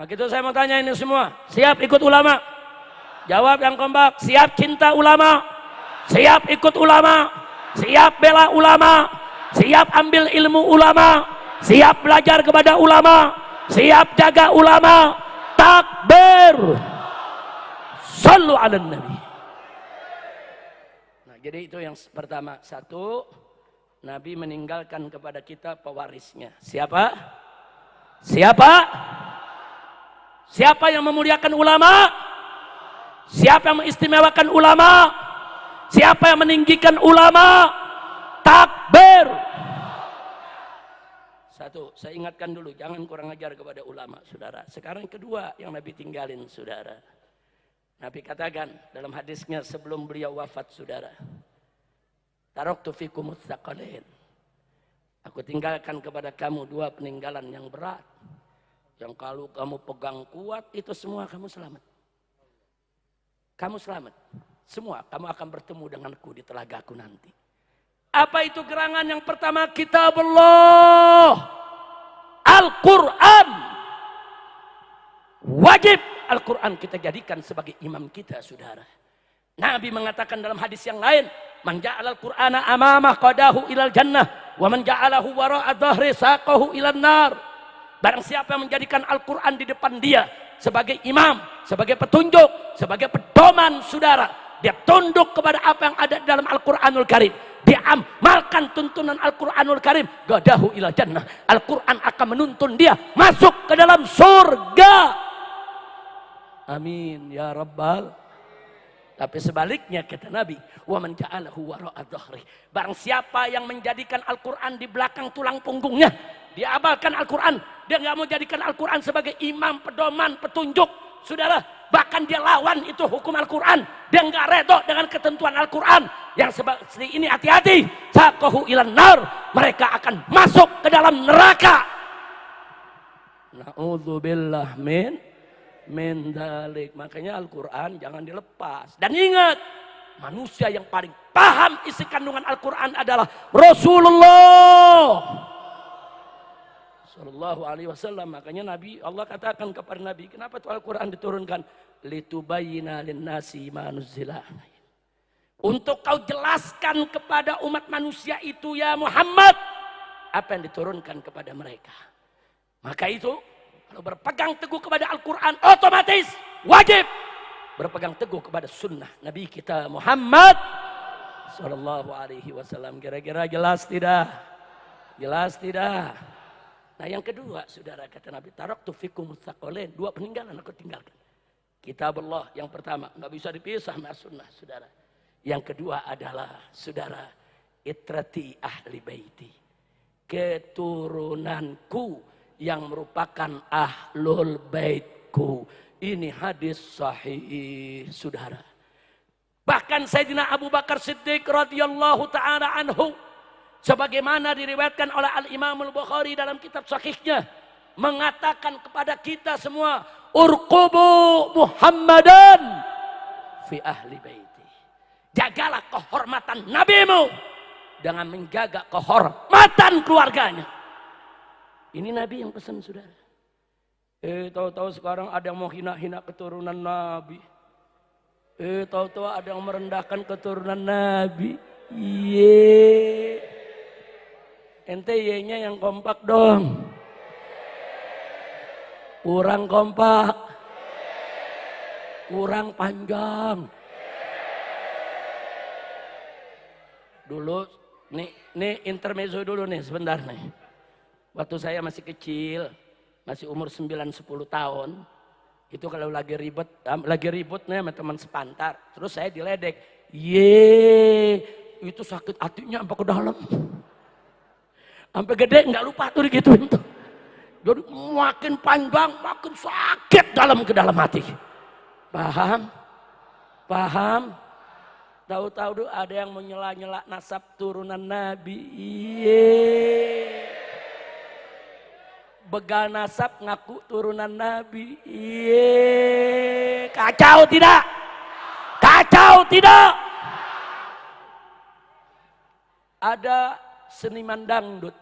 Maka itu saya mau tanya ini semua, siap ikut ulama? Jawab yang kompak, siap cinta ulama, siap ikut ulama, siap bela ulama, siap ambil ilmu ulama, siap belajar kepada ulama, siap jaga ulama. Takbir. Sallu ala nabi. Nah, jadi itu yang pertama. Satu, Nabi meninggalkan kepada kita pewarisnya. Siapa? Siapa? Siapa yang memuliakan ulama? Siapa yang mengistimewakan ulama? Siapa yang meninggikan ulama? Takbir. Satu, saya ingatkan dulu, jangan kurang ajar kepada ulama, saudara. Sekarang kedua yang Nabi tinggalin, saudara. Nabi katakan dalam hadisnya sebelum beliau wafat, saudara. Taraktu fikumut tsaqalain. Aku tinggalkan kepada kamu dua peninggalan yang berat. Yang kalau kamu pegang kuat, itu semua kamu selamat. Kamu selamat. Semua kamu akan bertemu denganku di telagaku nanti. Apa itu gerangan yang pertama? Kitabullah, Al-Quran. Wajib Al-Quran kita jadikan sebagai imam kita, saudara. Nabi mengatakan dalam hadis yang lain, man ja'alal Qur'ana amamah qadahu ilal jannah, wa man ja'alahu wara'a dhahri saqahu ilan nar. Barang siapa yang menjadikan Al-Quran di depan dia sebagai imam, sebagai petunjuk, sebagai pedoman, saudara, dia tunduk kepada apa yang ada di dalam Al-Quranul Karim, dia amalkan tuntunan Al-Quranul Karim, qadahu ilal jannah, Al-Quran akan menuntun dia masuk ke dalam surga. Amin ya rabbal. Tapi sebaliknya kata Nabi, wa man ja'alahu wara'a dhahri, barang siapa yang menjadikan Al-Quran di belakang tulang punggungnya, dia amalkan Al-Quran, dia nggak mau jadikan Al-Quran sebagai imam, pedoman, petunjuk, saudara, bahkan dia lawan itu hukum Al-Quran, dia nggak redho dengan ketentuan Al-Quran yang seperti ini, hati-hati, saqahu ilan nar, mereka akan masuk ke dalam neraka. Na'udzubillah min dalik. Makanya Al-Quran jangan dilepas. Dan ingat, manusia yang paling paham isi kandungan Al-Quran adalah Rasulullah Sallallahu Alaihi Wasallam. Makanya Nabi, Allah katakan kepada Nabi, kenapa tuh Al-Quran diturunkan? Litubayyina linnasi ma nuzzila. Untuk kau jelaskan kepada umat manusia itu ya Muhammad, apa yang diturunkan kepada mereka. Maka itu, kalau berpegang teguh kepada Al-Quran, otomatis wajib berpegang teguh kepada sunnah Nabi kita Muhammad Sallallahu Alaihi Wasallam. Kira-kira jelas tidak? Jelas tidak? Nah yang kedua, saudara, kata Nabi, taraktu fikum tsaqalain, dua peninggalan aku tinggalkan. Kitabullah yang pertama, nggak bisa dipisah sama sunnah, saudara. Yang kedua adalah, saudara, itrati ahli baiti, keturunanku yang merupakan ahlul baitku. Ini hadis sahih, saudara. Bahkan Sayyidina Abu Bakar Siddiq radhiyallahu ta'ala anhu, sebagaimana diriwayatkan oleh Al-Imam Al-Bukhari dalam kitab sahihnya, mengatakan kepada kita semua, urqubu Muhammadan fi ahli baiti. Jagalah kehormatan nabimu dengan menjaga kehormatan keluarganya. Ini Nabi yang pesan, saudara. Tahu-tahu sekarang ada yang mau hina-hina keturunan Nabi. Tahu-tahu ada yang merendahkan keturunan Nabi. Iye. Ente ye-nya yang kompak dong. Kurang kompak. Kurang panjang. Dulu, nih intermezzo dulu nih sebentar nih. Waktu saya masih kecil, masih umur 9-10 tahun, itu kalau lagi ribut nih sama teman sepantar, terus saya diledek, itu sakit hatinya sampai ke dalam, sampai gede nggak lupa tuh digituin tuh. Jadi makin panjang, makin sakit ke dalam hati. Paham? Paham? Tahu-tahu ada yang menyela-nyela nasab turunan Nabi. Begal nasab ngaku turunan Nabi. Kacau tidak? Kacau tidak? Ada seniman dangdut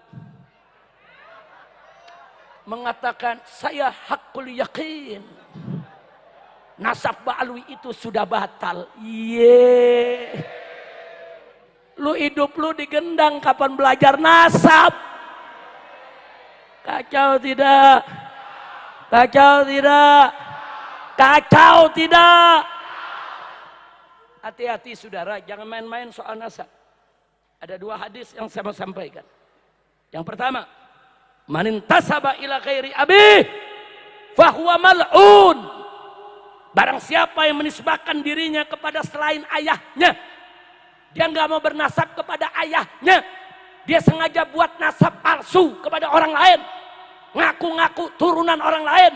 mengatakan, saya hakul yakin nasab Ba'alwi itu sudah batal. Lu hidup lu digendang, kapan belajar nasab? Kacau tidak? Kacau tidak? Kacau tidak? Hati-hati saudara, jangan main-main soal nasab. Ada dua hadis yang saya mau sampaikan. Yang pertama, man intasaba ila ghairi abi fahuwa mal'un. Barang siapa yang menisbahkan dirinya kepada selain ayahnya, dia nggak mau bernasab kepada ayahnya, dia sengaja buat nasab palsu kepada orang lain, ngaku-ngaku turunan orang lain.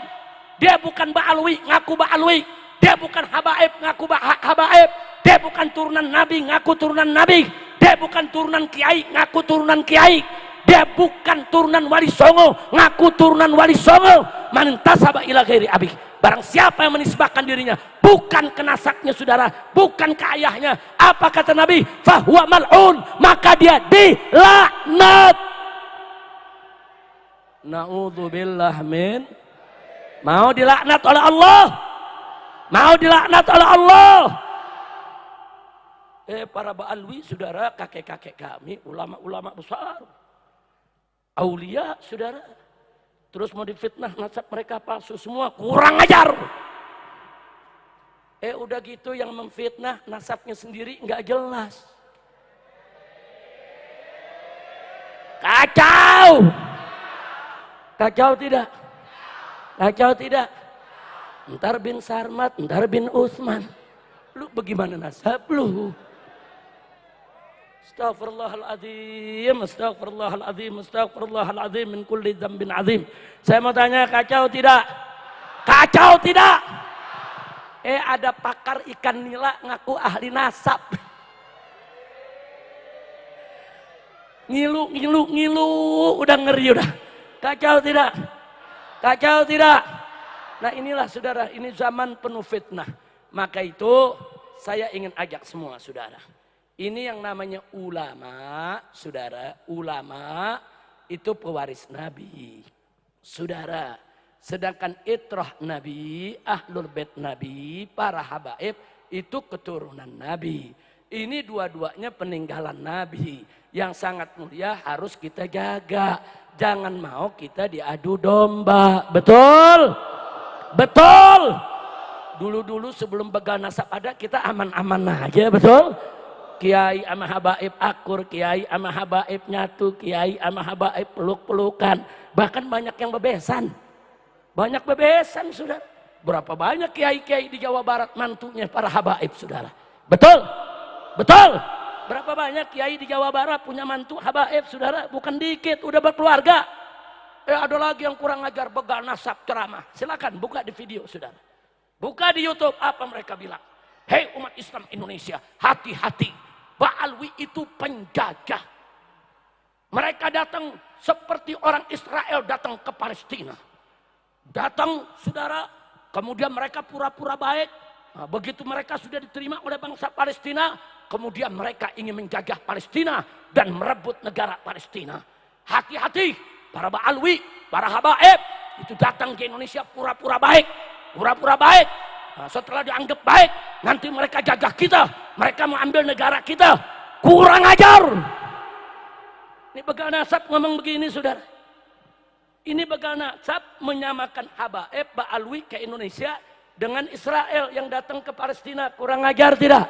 Dia bukan Ba'alwi, ngaku Ba'alwi. Dia bukan Habaib, ngaku Habaib. Dia bukan turunan Nabi, ngaku turunan Nabi. Dia bukan turunan Kiai, ngaku turunan Kiai. Dia bukan turunan Wali Songo, ngaku turunan Wali Songo. Man tasaba ila ghairi abi. Barang siapa yang menisbahkan dirinya bukan ke nasabnya saudara, bukan ke ayahnya, apa kata Nabi? Fahuwa mal'un, maka dia dilaknat. Na'udzubillah min. Mau dilaknat oleh Allah? Mau dilaknat oleh Allah? Para ba'alwi saudara, kakek-kakek kami, ulama-ulama besar, aulia saudara, terus mau difitnah nasab mereka palsu semua, kurang ajar. Udah gitu yang memfitnah nasabnya sendiri nggak jelas. Kacau. Kacau tidak? Kacau tidak? Ntar bin Sarmat, ntar bin Utsman. Lu bagaimana nasab lu? Astaghfirullahaladzim, astaghfirullahaladzim, astaghfirullahaladzim min kulli dzambin azim. Saya mau tanya, kacau tidak? Kacau tidak? Ada pakar ikan nila ngaku ahli nasab. Ngilu, udah ngeri udah. Kacau tidak? Kacau tidak? Nah inilah saudara, ini zaman penuh fitnah. Maka itu saya ingin ajak semua saudara. Ini yang namanya ulama, saudara. Ulama itu pewaris Nabi, saudara. Sedangkan itrah Nabi, ahlul bait Nabi, para habaib itu keturunan Nabi. Ini dua-duanya peninggalan Nabi yang sangat mulia, harus kita jaga. Jangan mau kita diadu domba. Betul? Betul? Dulu-dulu sebelum begal nasab ada, kita aman-aman aja, betul? Kiai sama habaib akur, kiai sama habaib nyatu, kiai sama habaib peluk-pelukan. Bahkan banyak yang bebesan. Banyak bebesan, saudara. Berapa banyak kiai-kiai di Jawa Barat mantunya para habaib, saudara. Betul? Betul? Berapa banyak kiai di Jawa Barat punya mantu habaib, saudara? Bukan dikit, udah berkeluarga. Ada lagi yang kurang ajar, begal nasab ceramah. Silakan buka di video, saudara. Buka di YouTube, apa mereka bilang? Hei umat Islam Indonesia, hati-hati. Ba'alwi itu penjajah. Mereka datang seperti orang Israel datang ke Palestina. Datang, saudara, kemudian mereka pura-pura baik. Nah, begitu mereka sudah diterima oleh bangsa Palestina, kemudian mereka ingin menjajah Palestina dan merebut negara Palestina. Hati-hati, para Ba'alwi, para habaib itu datang ke Indonesia pura-pura baik. Pura-pura baik. Nah, setelah dianggap baik, nanti mereka jajah kita. Mereka mau ambil negara kita. Kurang ajar. Ini begal nasab ngomong begini, saudara. Ini begal nasab menyamakan habaib Ba'alwi ke Indonesia dengan Israel yang datang ke Palestina. Kurang ajar tidak?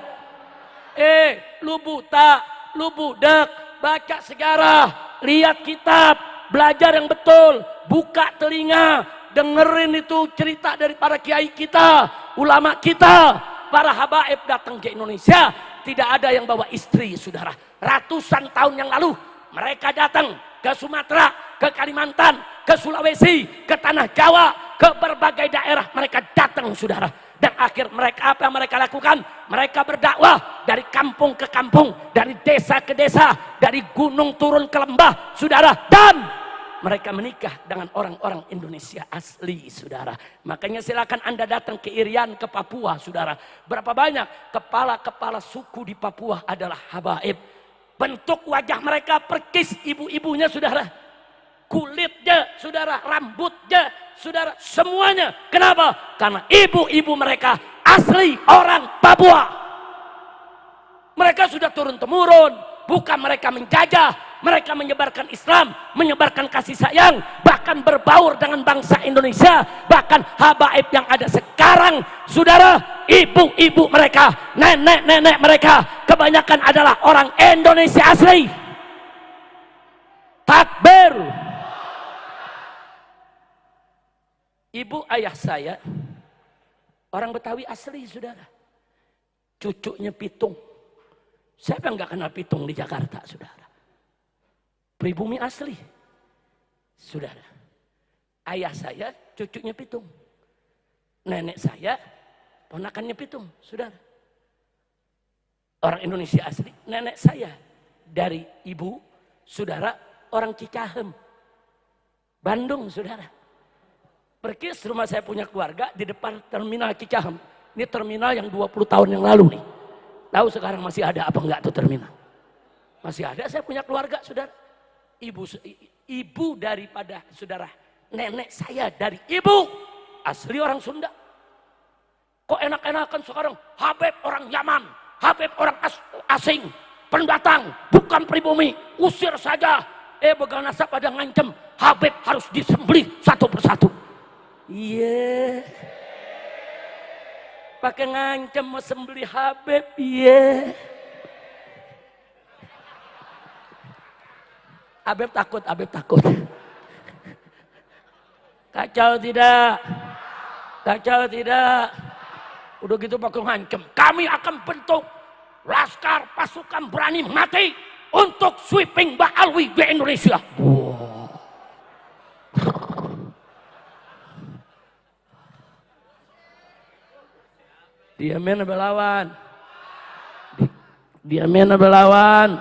Lu buta, lu budak, baca sejarah, lihat kitab, belajar yang betul, buka telinga, dengerin itu cerita dari para kiai kita, ulama kita, para habaib datang ke Indonesia. Tidak ada yang bawa istri, saudara. Ratusan tahun yang lalu mereka datang ke Sumatera, ke Kalimantan, ke Sulawesi, ke Tanah Jawa, ke berbagai daerah mereka datang, saudara. Dan akhir mereka apa yang mereka lakukan? Mereka berdakwah dari kampung ke kampung, dari desa ke desa, dari gunung turun ke lembah, saudara. Dan mereka menikah dengan orang-orang Indonesia asli, saudara. Makanya silakan Anda datang ke Irian, ke Papua, saudara. Berapa banyak kepala-kepala suku di Papua adalah habaib. Bentuk wajah mereka perkis ibu-ibunya, saudara. Kulitnya, saudara, rambutnya, saudara, semuanya. Kenapa? Karena ibu-ibu mereka asli orang Papua. Mereka sudah turun-temurun, bukan mereka menjajah. Mereka menyebarkan Islam, menyebarkan kasih sayang, bahkan berbaur dengan bangsa Indonesia. Bahkan habaib yang ada sekarang, saudara, ibu-ibu mereka, nenek-nenek mereka, kebanyakan adalah orang Indonesia asli. Takbir. Ibu ayah saya, orang Betawi asli, saudara. Cucunya pitung. Siapa yang gak kenal pitung di Jakarta, saudara? Pribumi asli, saudara. Ayah saya cucunya pitung, nenek saya ponakannya pitung, saudara. Orang Indonesia asli, nenek saya dari ibu, saudara, orang Cicahem, Bandung, saudara. Perkis rumah saya punya keluarga di depan terminal Cicahem. Ini terminal yang 20 tahun yang lalu nih. Tahu sekarang masih ada apa enggak tuh terminal? Masih ada. Saya punya keluarga, saudara. Ibu daripada saudara, nenek saya dari ibu asli orang Sunda. Kok enak-enakan sekarang? Habib orang Yaman, Habib orang asing, pendatang, bukan pribumi, usir saja. Begal nasab pada ngancem, Habib harus disembelih satu persatu. Iya. Pakai ngancem mau sembelih Habib, iya. Habib takut. Kacau tidak? Kacau tidak? Udah gitu pakai ngancem. Kami akan bentuk laskar pasukan berani mati untuk sweeping Ba'alwi di Indonesia. Wow. Diamin belawan. Diamin belawan.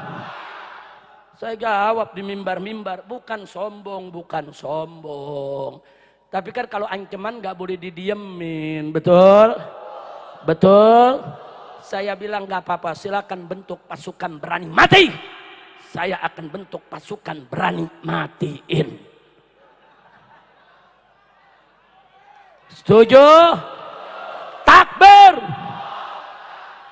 Saya jawab di mimbar-mimbar, bukan sombong. Tapi kan kalau ancaman gak boleh didiemin, betul? Betul? Saya bilang gak apa-apa, silakan bentuk pasukan berani mati. Saya akan bentuk pasukan berani matiin. Setuju? Takbir!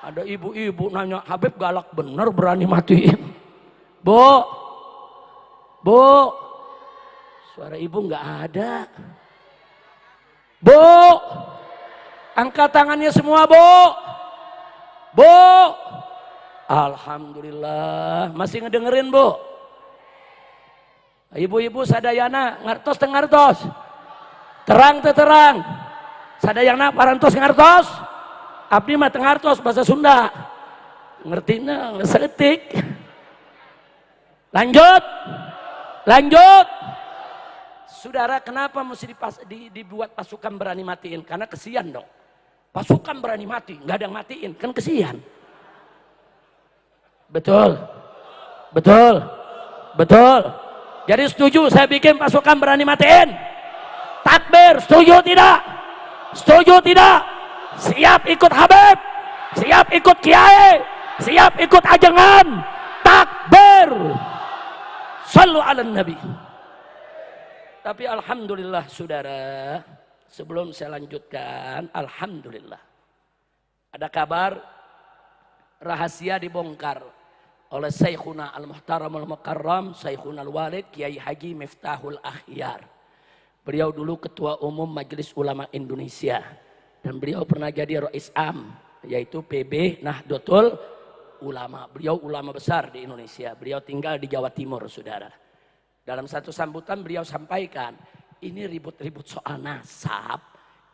Ada ibu-ibu nanya, Habib galak bener berani matiin. Bu, suara ibu nggak ada. Bu, angkat tangannya semua, Bu. Alhamdulillah, masih ngedengerin, Bu. Ibu-ibu sadayana ngartos teng ngartos. Terang teh terang. Sadayana parantos ngartos. Abdi mah teng ngartos bahasa Sunda. Ngertina ngesetik. Lanjut. Saudara, kenapa mesti dibuat pasukan berani matiin? Karena kesian dong. Pasukan berani mati, nggak ada yang matiin, kan kesian. Betul. Jadi setuju saya bikin pasukan berani matiin? Takbir, setuju tidak? Siap ikut Habib? Siap ikut Kiai? Siap ikut ajengan? Takbir. Sallu ala Nabi. Tapi alhamdulillah saudara, sebelum saya lanjutkan, alhamdulillah. Ada kabar rahasia dibongkar oleh Syekhuna Al-Muhtaram Al-Mukarram, Syekhuna Al-Walid, Kiai Haji Miftahul Akhyar. Beliau dulu Ketua Umum Majelis Ulama Indonesia. Dan beliau pernah jadi Rais Am, yaitu PB Nahdlatul Ulama. Beliau ulama besar di Indonesia. Beliau tinggal di Jawa Timur, saudara. Dalam satu sambutan beliau sampaikan, ini ribut-ribut soal nasab,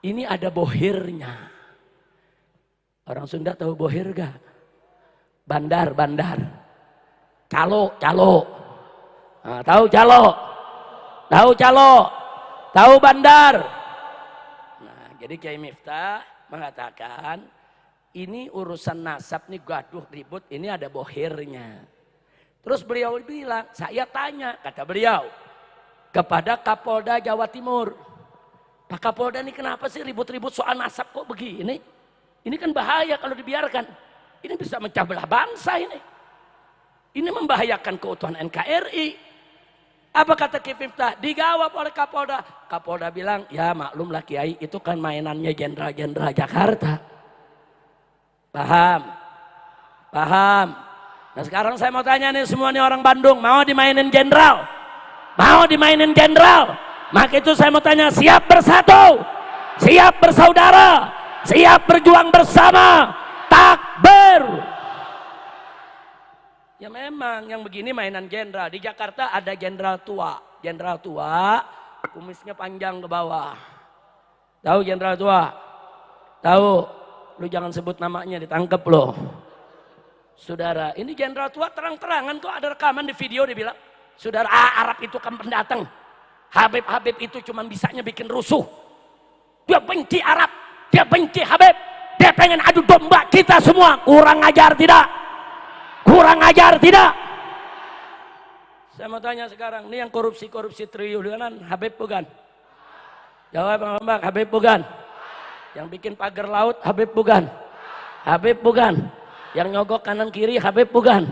ini ada bohirnya. Orang Sunda tahu bohir gak? Bandar. Calo. Nah, tahu calo? Tahu bandar? Nah, jadi Kiai Miftah mengatakan, ini urusan nasab nih gaduh ribut, ini ada bohirnya. Terus beliau bilang, saya tanya, kata beliau, kepada Kapolda Jawa Timur. Pak Kapolda ini kenapa sih ribut-ribut soal nasab kok begini? Ini kan bahaya kalau dibiarkan. Ini bisa mecah belah bangsa ini. Ini membahayakan keutuhan NKRI. Apa kata Kiai Miftah? Dijawab oleh Kapolda. Kapolda bilang, ya maklumlah Kiai, itu kan mainannya jenderal-jenderal Jakarta. Paham? Nah sekarang saya mau tanya nih semua nih orang Bandung, mau dimainin jenderal? Maka itu saya mau tanya, siap bersatu? Siap bersaudara? Siap berjuang bersama? Takbir! Ya memang yang begini mainan jenderal. Di Jakarta ada jenderal tua. Jenderal tua, kumisnya panjang ke bawah. Tahu jenderal tua? Tahu? Lu jangan sebut namanya, ditangkap loh. Saudara, ini jenderal tua terang-terangan kok ada rekaman di video dia bilang, saudara, Arab itu kan pendatang. Habib itu cuma bisanya bikin rusuh. Dia benci Arab, dia benci Habib. Dia pengen adu domba kita semua. Kurang ajar tidak? Saya mau tanya sekarang, ini yang korupsi triliunan Habib bukan? Jawab Bang Ombak, Habib bukan. Yang bikin pagar laut, Habib bukan. Habib bukan. Yang nyogok kanan kiri, Habib bukan.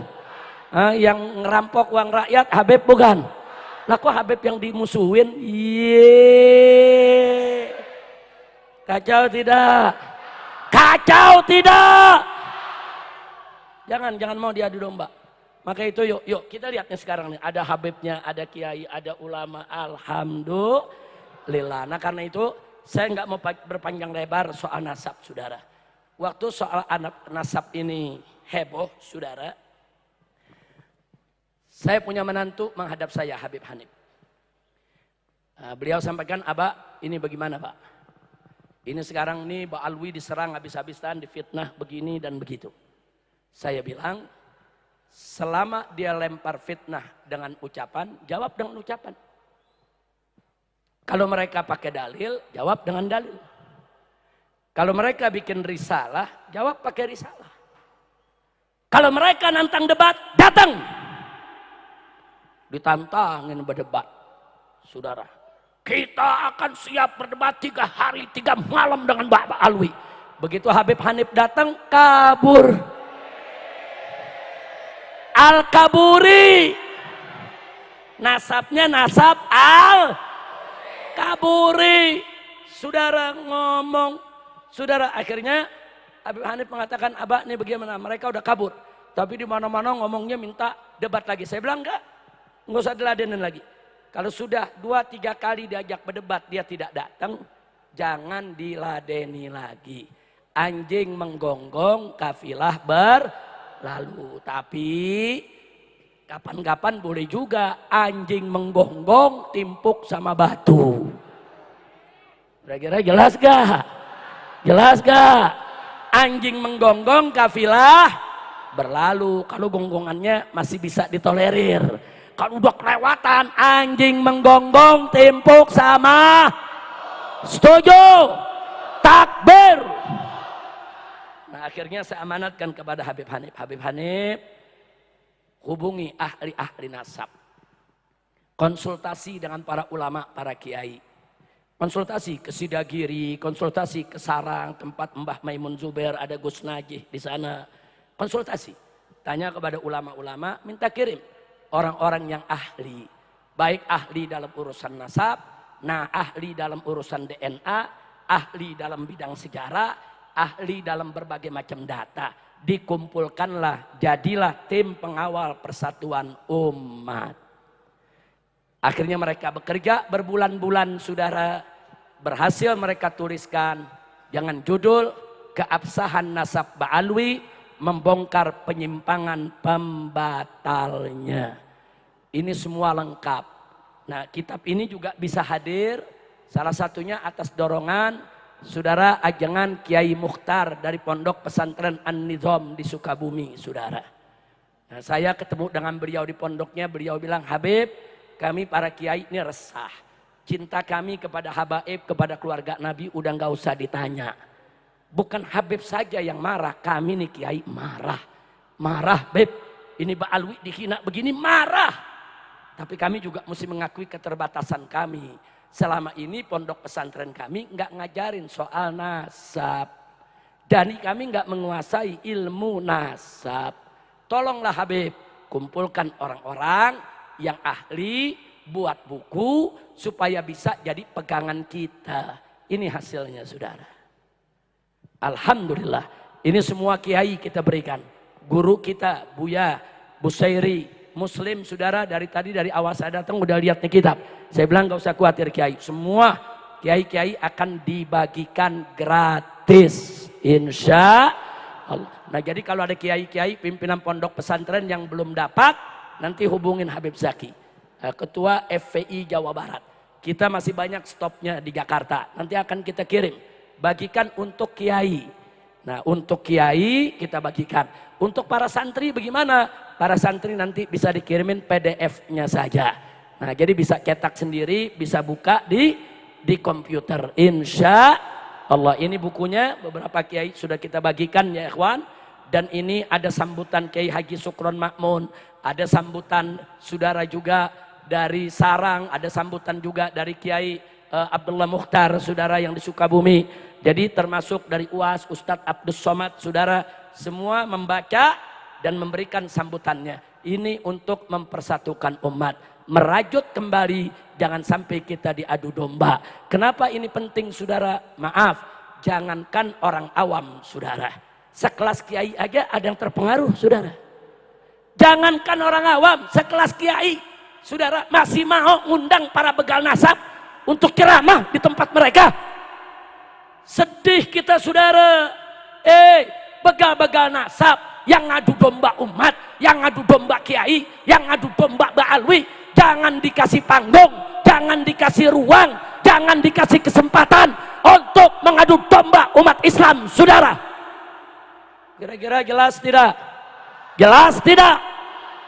Yang ngerampok uang rakyat, Habib bukan. Lah kok Habib yang dimusuhin? Yeay. Kacau tidak? Kacau tidak? Jangan mau diadu domba. Maka itu yuk kita lihat nih sekarang nih. Ada Habibnya, ada kiai, ada ulama. Alhamdulillah. Nah karena itu saya nggak mau berpanjang lebar soal nasab saudara. Waktu soal anak nasab ini heboh saudara. Saya punya menantu menghadap saya Habib Hanif. Beliau sampaikan, Abah ini bagaimana Pak? Ini sekarang nih Pak Alwi diserang habis-habisan, difitnah begini dan begitu. Saya bilang, selama dia lempar fitnah dengan ucapan, jawab dengan ucapan. Kalau mereka pakai dalil, jawab dengan dalil. Kalau mereka bikin risalah, jawab pakai risalah. Kalau mereka nantang debat, datang. Ditantangin berdebat. Saudara, kita akan siap berdebat 3 hari 3 malam dengan Bapak Alwi. Begitu Habib Hanif datang, kabur. Al-Kaburi. Nasabnya nasab Al-Kaburi. Saudara ngomong. Saudara akhirnya Habib Hanif mengatakan, Abah ini bagaimana? Mereka udah kabur. Tapi di mana-mana ngomongnya minta debat lagi. Saya bilang enggak usah diladenin lagi. Kalau sudah 2-3 kali diajak berdebat dia tidak datang, jangan diladeni lagi. Anjing menggonggong, kafilah berlalu. Tapi kapan-kapan boleh juga anjing menggonggong, timpuk sama batu. Kira-kira jelas gak? Jelas gak? Anjing menggonggong, kafilah berlalu. Kalau gonggongannya masih bisa ditolerir. Kalau udah kelewatan, anjing menggonggong, timpuk sama setuju, takbir. Nah akhirnya saya amanatkan kepada Habib Hanif. Habib Hanif, hubungi ahli-ahli nasab. Konsultasi dengan para ulama, para kiai. Konsultasi ke Sidagiri, konsultasi ke Sarang, tempat Mbah Maimun Zubair, ada Gus Najih di sana. Konsultasi, tanya kepada ulama-ulama, minta kirim. Orang-orang yang ahli, baik ahli dalam urusan nasab, ahli dalam urusan DNA, ahli dalam bidang sejarah, ahli dalam berbagai macam data. Dikumpulkanlah, jadilah tim pengawal persatuan umat. Akhirnya mereka bekerja berbulan-bulan saudara. Berhasil mereka tuliskan, jangan judul, keabsahan nasab Ba'alwi, membongkar penyimpangan pembatalnya. Ini semua lengkap. Nah kitab ini juga bisa hadir salah satunya atas dorongan saudara ajengan Kiai Mukhtar dari Pondok Pesantren An-Nizam di Sukabumi saudara. Nah, saya ketemu dengan beliau di pondoknya, beliau bilang, Habib kami para kiai ini resah. Cinta kami kepada habaib, kepada keluarga Nabi udah gak usah ditanya. Bukan Habib saja yang marah, kami nih kiai marah. Marah Beb, ini Pak Alwi dihina begini marah. Tapi kami juga mesti mengakui keterbatasan kami. Selama ini pondok pesantren kami nggak ngajarin soal nasab. Dan kami nggak menguasai ilmu nasab. Tolonglah Habib, kumpulkan orang-orang yang ahli, buat buku supaya bisa jadi pegangan kita. Ini hasilnya saudara. Alhamdulillah, ini semua kiai kita berikan. Guru kita, Buya, Busairi, Muslim saudara dari tadi dari awal saya datang udah lihat nih kitab. Saya bilang gak usah khawatir kiai. Semua kiai-kiai akan dibagikan gratis. Insya Allah. Nah jadi kalau ada kiai-kiai pimpinan pondok pesantren yang belum dapat, nanti hubungin Habib Zaki. Ketua FPI Jawa Barat. Kita masih banyak stopnya di Jakarta. Nanti akan kita kirim. Bagikan untuk kiai. Nah untuk kiai kita bagikan. Untuk para santri bagaimana? Para santri nanti bisa dikirimin PDF-nya saja. Nah jadi bisa cetak sendiri, bisa buka di komputer. Insya Allah ini bukunya beberapa kiai sudah kita bagikan ya ikhwan. Dan ini ada sambutan Kiai Haji Sukron Makmun. Ada sambutan saudara juga dari Sarang. Ada sambutan juga dari Kiai Abdullah Mukhtar, saudara, yang di Sukabumi. Jadi termasuk dari UAS, Ustadz Abdus Somad, saudara, semua membaca dan memberikan sambutannya. Ini untuk mempersatukan umat, merajut kembali, jangan sampai kita diadu domba. Kenapa ini penting, saudara? Maaf, jangankan orang awam, saudara, sekelas kiai aja ada yang terpengaruh, saudara. Jangankan orang awam, sekelas kiai, saudara, masih mau ngundang para begal nasab untuk ceramah di tempat mereka. Sedih kita, saudara. Begal-begal nasab yang ngadu domba umat, yang ngadu domba kiai, yang ngadu domba ba'alwi, jangan dikasih panggung, jangan dikasih ruang, jangan dikasih kesempatan untuk mengadu domba umat Islam, saudara. Kira-kira jelas tidak? Jelas tidak?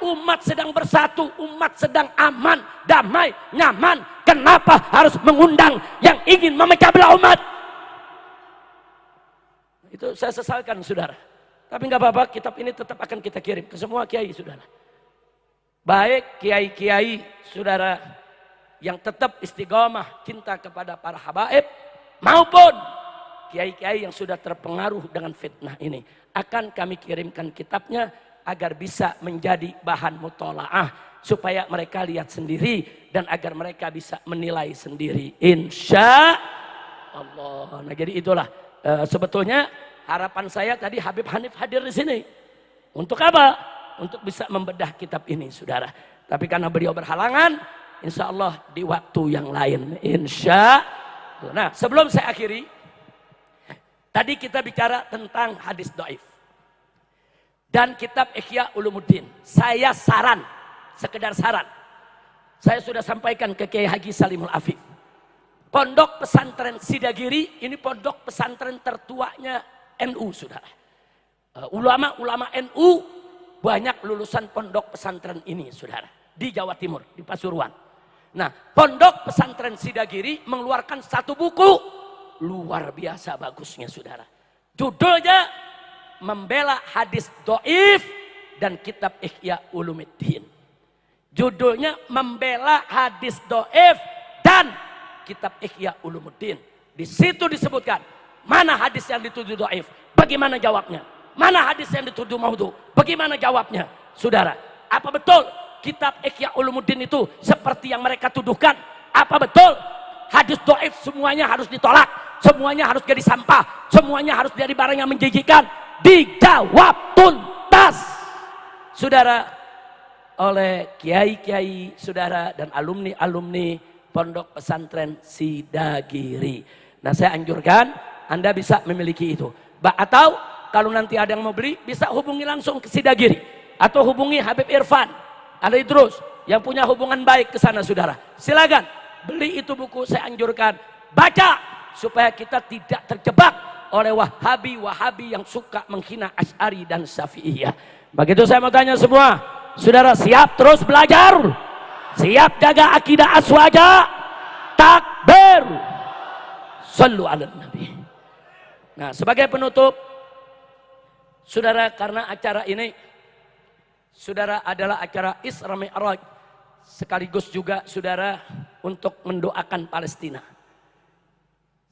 Umat sedang bersatu, umat sedang aman, damai, nyaman. Kenapa harus mengundang yang ingin memecah belah umat? Itu saya sesalkan, saudara. Tapi nggak apa-apa, kitab ini tetap akan kita kirim ke semua kiai, saudara. Baik kiai-kiai, saudara, yang tetap istiqomah cinta kepada para habaib, maupun kiai-kiai yang sudah terpengaruh dengan fitnah ini. Akan kami kirimkan kitabnya agar bisa menjadi bahan mutolaah, supaya mereka lihat sendiri dan agar mereka bisa menilai sendiri, insya Allah. Nah, jadi itulah sebetulnya harapan saya tadi Habib Hanif hadir di sini. Untuk apa? Untuk bisa membedah kitab ini, saudara. Tapi karena beliau berhalangan, insya Allah di waktu yang lain, insya Allah. Nah, sebelum saya akhiri, tadi kita bicara tentang hadis dhaif dan kitab Ihya Ulumuddin. Saya saran, sekedar saran, saya sudah sampaikan ke Kiai Haji Salimul Afif. Pondok pesantren Sidagiri ini pondok pesantren tertuanya NU, saudara. Ulama-ulama NU banyak lulusan pondok pesantren ini, saudara, di Jawa Timur, di Pasuruan. Nah, pondok pesantren Sidagiri mengeluarkan satu buku luar biasa bagusnya, saudara. Judulnya Membela Hadis Dhaif dan kitab Ihya Ulumuddin. Judulnya Membela Hadis Dhaif dan kitab Ihya Ulumuddin. Di situ disebutkan mana hadis yang dituduh dhaif, bagaimana jawabnya. Mana hadis yang dituduh maudhu, bagaimana jawabnya. Saudara, apa betul kitab Ihya Ulumuddin itu seperti yang mereka tuduhkan? Apa betul hadis dhaif semuanya harus ditolak, semuanya harus jadi sampah, semuanya harus jadi barang yang menjijikan? Dijawab tuntas, saudara, oleh kiai-kiai, saudara, dan alumni-alumni pondok pesantren Sidagiri. Nah, saya anjurkan Anda bisa memiliki itu. Atau kalau nanti ada yang mau beli, bisa hubungi langsung ke Sidagiri atau hubungi Habib Irfan, Anda terus yang punya hubungan baik ke sana, saudara. Silakan beli itu buku, saya anjurkan baca supaya kita tidak terjebak oleh Wahabi yang suka menghina Asy'ari dan Syafi'iyah. Begitu saya mau tanya semua, saudara siap terus belajar? Siap jaga akidah aswaja? Takbir. Sallu ala Nabi. Nah, sebagai penutup, saudara, karena acara ini, saudara, adalah acara Isra Mi'raj, sekaligus juga, saudara, untuk mendoakan Palestina.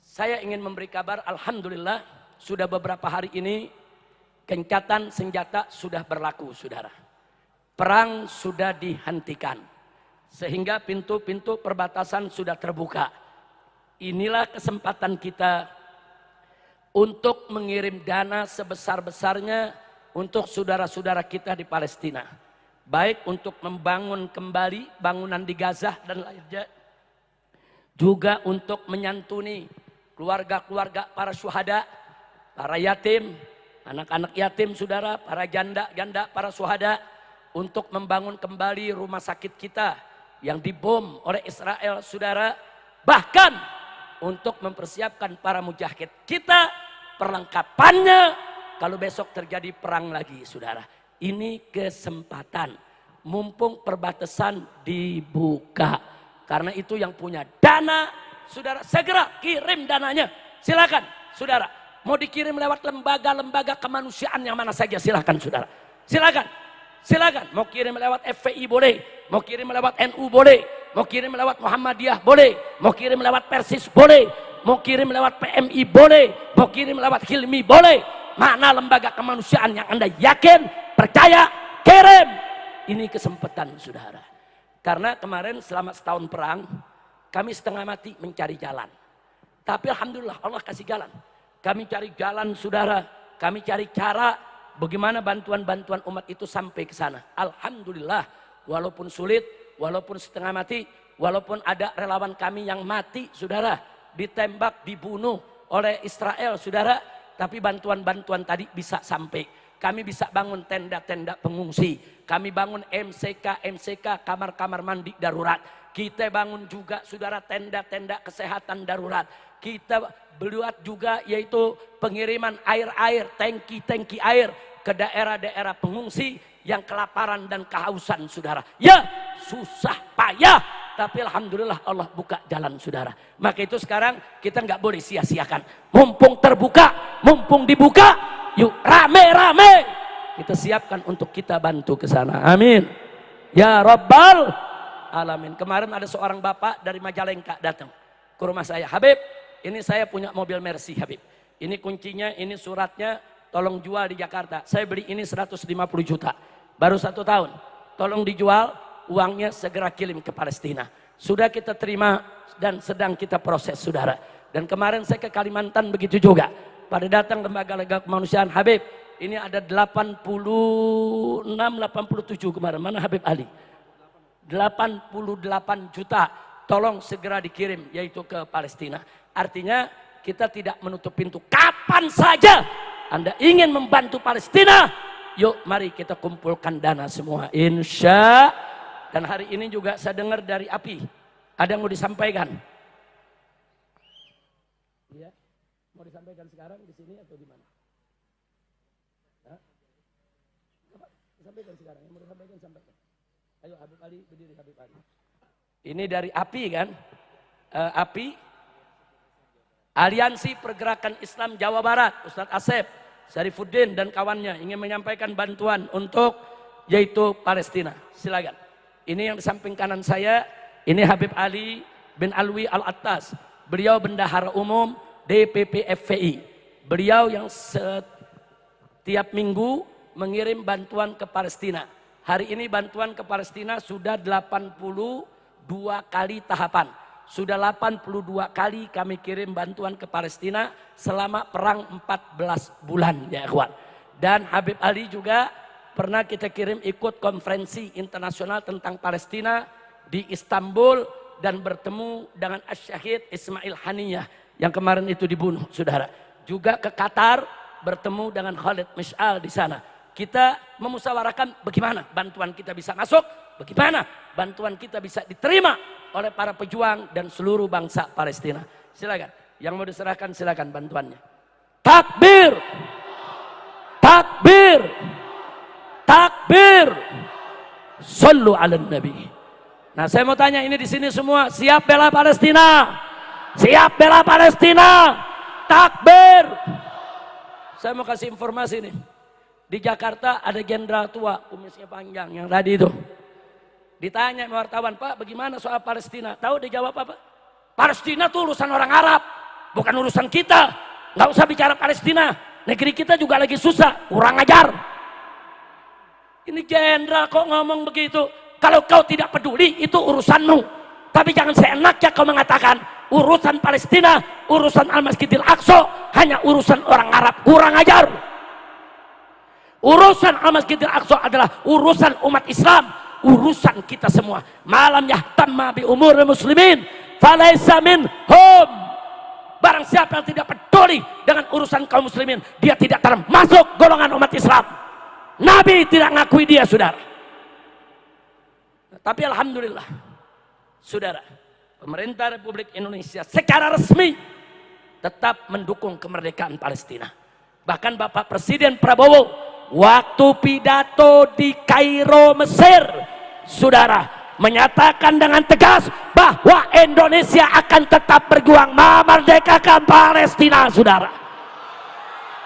Saya ingin memberi kabar, alhamdulillah, sudah beberapa hari ini gencatan senjata sudah berlaku, saudara. Perang sudah dihentikan, sehingga pintu-pintu perbatasan sudah terbuka. Inilah kesempatan kita untuk mengirim dana sebesar-besarnya untuk saudara-saudara kita di Palestina. Baik untuk membangun kembali bangunan di Gaza dan lainnya, juga untuk menyantuni keluarga-keluarga para syuhada, para yatim, anak-anak yatim, saudara, para janda-janda, para syuhada, untuk membangun kembali rumah sakit kita yang dibom oleh Israel, saudara. Bahkan untuk mempersiapkan para mujahid kita, perlengkapannya kalau besok terjadi perang lagi, saudara. Ini kesempatan, mumpung perbatasan dibuka. Karena itu yang punya dana, saudara, segera kirim dananya. Silakan, saudara. Mau dikirim lewat lembaga-lembaga kemanusiaan yang mana saja, silakan, saudara. Silakan, silakan. Mau kirim lewat FPI boleh, mau kirim lewat NU boleh, mau kirim lewat Muhammadiyah boleh, mau kirim lewat Persis boleh, mau kirim lewat PMI boleh, mau kirim lewat Hilmi boleh. Mana lembaga kemanusiaan yang Anda yakin, percaya, kirim. Ini kesempatan saudara. Karena kemarin selama setahun perang, kami setengah mati mencari jalan. Tapi alhamdulillah Allah kasih jalan. Kami cari jalan saudara, kami cari cara bagaimana bantuan-bantuan umat itu sampai ke sana. Alhamdulillah, walaupun sulit, walaupun setengah mati, walaupun ada relawan kami yang mati saudara, ditembak, dibunuh oleh Israel saudara, tapi bantuan-bantuan tadi bisa sampai. Kami bisa bangun tenda-tenda pengungsi, kami bangun MCK, kamar-kamar mandi darurat. Kita bangun juga saudara tenda-tenda kesehatan darurat. Kita buat juga yaitu pengiriman air-air, tangki-tangki air ke daerah-daerah pengungsi yang kelaparan dan kehausan saudara. Ya susah payah, tapi alhamdulillah Allah buka jalan saudara. Maka itu sekarang kita nggak boleh sia-siakan. Mumpung terbuka, mumpung dibuka, yuk rame-rame kita siapkan untuk kita bantu ke sana. Amin. Ya Rabbal Alamin. Kemarin ada seorang bapak dari Majalengka datang ke rumah saya. Habib, ini saya punya mobil Mercy Habib. Ini kuncinya, ini suratnya, tolong jual di Jakarta. Saya beli ini 150 juta. Baru 1 tahun. Tolong dijual, uangnya segera kirim ke Palestina. Sudah kita terima dan sedang kita proses saudara. Dan kemarin saya ke Kalimantan begitu juga. Pada datang lembaga-lembaga kemanusiaan, Habib, ini ada 86, 87 kemarin. Mana Habib Ali? 88 juta. Tolong segera dikirim, yaitu ke Palestina. Artinya kita tidak menutup pintu. Kapan saja Anda ingin membantu Palestina, yuk mari kita kumpulkan dana semua. Insya. Dan hari ini juga saya dengar dari API. Ada yang mau disampaikan? Ya. Mau disampaikan sekarang di sini atau di mana? Sampaikan sekarang, yang mau disampaikan sampaikan. Ayo Habib Ali, berdiri Habib Ali. Ini dari API kan? API, Aliansi Pergerakan Islam Jawa Barat, Ustadz Asep, Syarifuddin dan kawannya ingin menyampaikan bantuan untuk yaitu Palestina. Silakan. Ini yang di samping kanan saya, ini Habib Ali bin Alwi Al-Attas. Beliau bendahara umum DPP FPI. Beliau yang setiap minggu mengirim bantuan ke Palestina. Hari ini bantuan ke Palestina sudah 82 kali tahapan. Sudah 82 kali kami kirim bantuan ke Palestina selama perang 14 bulan ya ikhwan. Dan Habib Ali juga pernah kita kirim ikut konferensi internasional tentang Palestina di Istanbul dan bertemu dengan Asy-Syahid Ismail Haniyah yang kemarin itu dibunuh saudara. Juga ke Qatar bertemu dengan Khalid Mish'al di sana. Kita memusyawarahkan bagaimana bantuan kita bisa masuk, bagaimana bantuan kita bisa diterima oleh para pejuang dan seluruh bangsa Palestina. Silakan, yang mau diserahkan silakan bantuannya. Takbir, takbir, takbir. Sallu ala Nabi. Nah, saya mau tanya ini di sini semua siap bela Palestina? Siap bela Palestina? Takbir. Saya mau kasih informasi nih. Di Jakarta ada jenderal tua, kumisnya panjang yang tadi itu. Ditanya wartawan, Pak bagaimana soal Palestina? Tahu dia jawab apa? Palestina itu urusan orang Arab, bukan urusan kita. Nggak usah bicara Palestina. Negeri kita juga lagi susah, kurang ajar. Ini jenderal kok ngomong begitu? Kalau kau tidak peduli itu urusanmu. Tapi jangan seenaknya kau mengatakan urusan Palestina, urusan Al-Masjidil Aqsa hanya urusan orang Arab, kurang ajar. Urusan Al-Masjidil Aqsa adalah urusan umat Islam, urusan kita semua. Malam yahtamma bi umur muslimin falaisa minhum. Barang siapa yang tidak peduli dengan urusan kaum muslimin, dia tidak termasuk golongan umat Islam. Nabi tidak ngakui dia, saudara. Tapi alhamdulillah, saudara, pemerintah Republik Indonesia secara resmi tetap mendukung kemerdekaan Palestina. Bahkan Bapak Presiden Prabowo waktu pidato di Kairo, Mesir, saudara, menyatakan dengan tegas bahwa Indonesia akan tetap berjuang memerdekakan Palestina, saudara.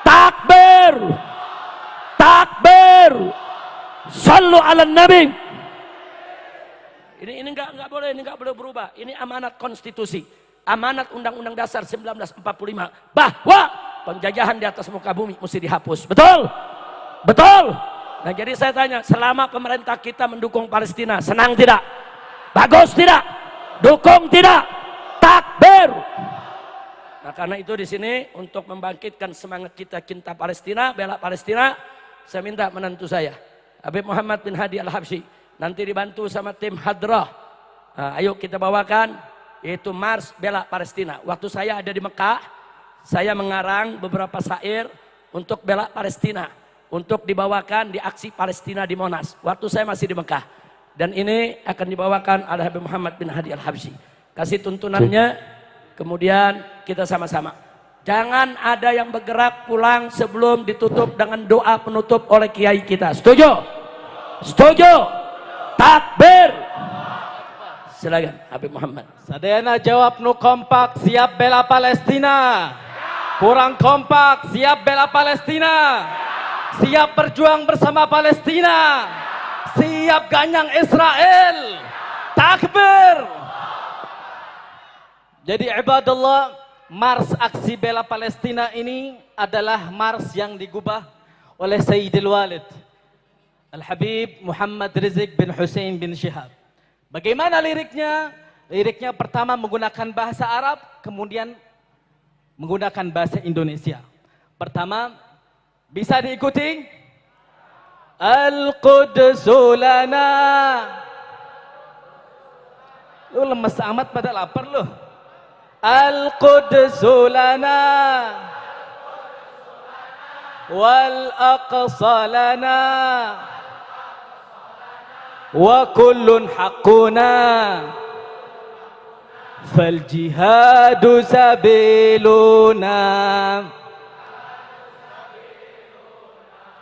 Takbir, takbir, sallu ala Nabi. Ini nggak boleh, ini nggak boleh berubah. Ini amanat konstitusi, amanat Undang-Undang Dasar 1945 bahwa penjajahan di atas muka bumi mesti dihapus. Betul? Betul? Nah jadi saya tanya, selama pemerintah kita mendukung Palestina, senang tidak? Bagus tidak? Dukung tidak? Takbir! Nah karena itu di sini untuk membangkitkan semangat kita cinta Palestina, bela Palestina, saya minta menantu saya, Habib Muhammad bin Hadi Al-Habsyi, nanti dibantu sama tim Hadrah. Nah, ayo kita bawakan, yaitu Mars Bela Palestina. Waktu saya ada di Mekah, saya mengarang beberapa syair untuk bela Palestina, untuk dibawakan di aksi Palestina di Monas. Waktu saya masih di Mekah. Dan ini akan dibawakan oleh Habib Muhammad bin Hadi Al-Habsyi. Kasih tuntunannya, kemudian kita sama-sama. Jangan ada yang bergerak pulang sebelum ditutup dengan doa penutup oleh kiai kita. Setuju? Setuju? Takbir! Silakan Habib Muhammad. Sadayana jawab nu kompak, siap bela Palestina. Kurang kompak, siap bela Palestina. Siap berjuang bersama Palestina. Siap ganyang Israel. Takbir! Jadi ibadallah, Mars aksi bela Palestina ini adalah Mars yang digubah oleh Sayyidil Walid Al-Habib Muhammad Rizik bin Hussein bin Shihab. Bagaimana liriknya? Liriknya pertama menggunakan bahasa Arab, kemudian menggunakan bahasa Indonesia. Pertama, bisa diikuti? Al-Qudsu lana. Lu lemes amat pada lapar lu. Al-Qudsu lana wal aqsa lana wa kullun haqquna fal jihadu sabiluna.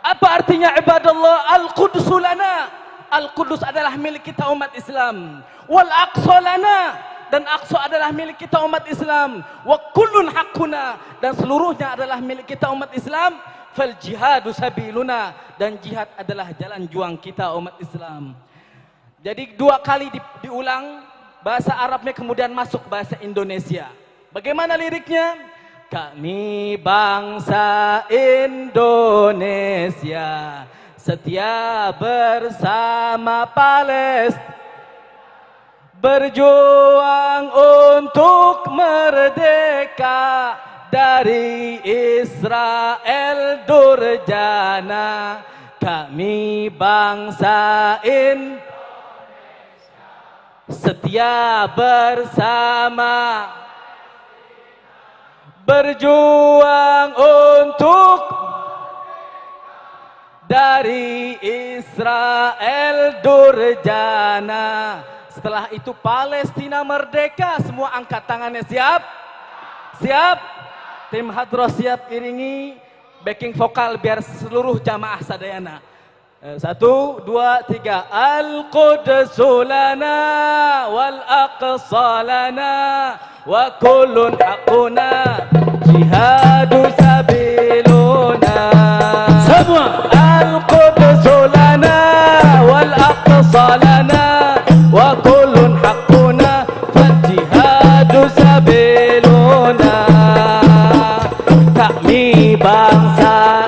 Apa artinya ibadallah? Al-Qudsu lana. Al-Qudus adalah milik kita umat Islam. Wal aqsa lana, dan Aqsa adalah milik kita umat Islam. Wa kullun haqquna, dan seluruhnya adalah milik kita umat Islam. Fal jihadu sabiluna, dan jihad adalah jalan juang kita umat Islam. Jadi dua kali diulang bahasa Arabnya, kemudian masuk bahasa Indonesia. Bagaimana liriknya? Kami bangsa Indonesia setia bersama Palestina, berjuang untuk merdeka dari Israel durjana. Kami bangsa Indonesia setia bersama, berjuang untuk dari Israel durjana. Setelah itu Palestina merdeka. Semua angkat tangannya. Siap? Siap? Tim Hadroh siap iringi backing vokal biar seluruh jamaah sadayana. 1, 2, 3. Al-Qudsu lana wal aqsa lana wa kullun haqquna jihadu sabiluna. Semua. Al-Qudsu lana wal aqsa lana wa kullun haqquna fal jihadu sabiluna. Kami bangsa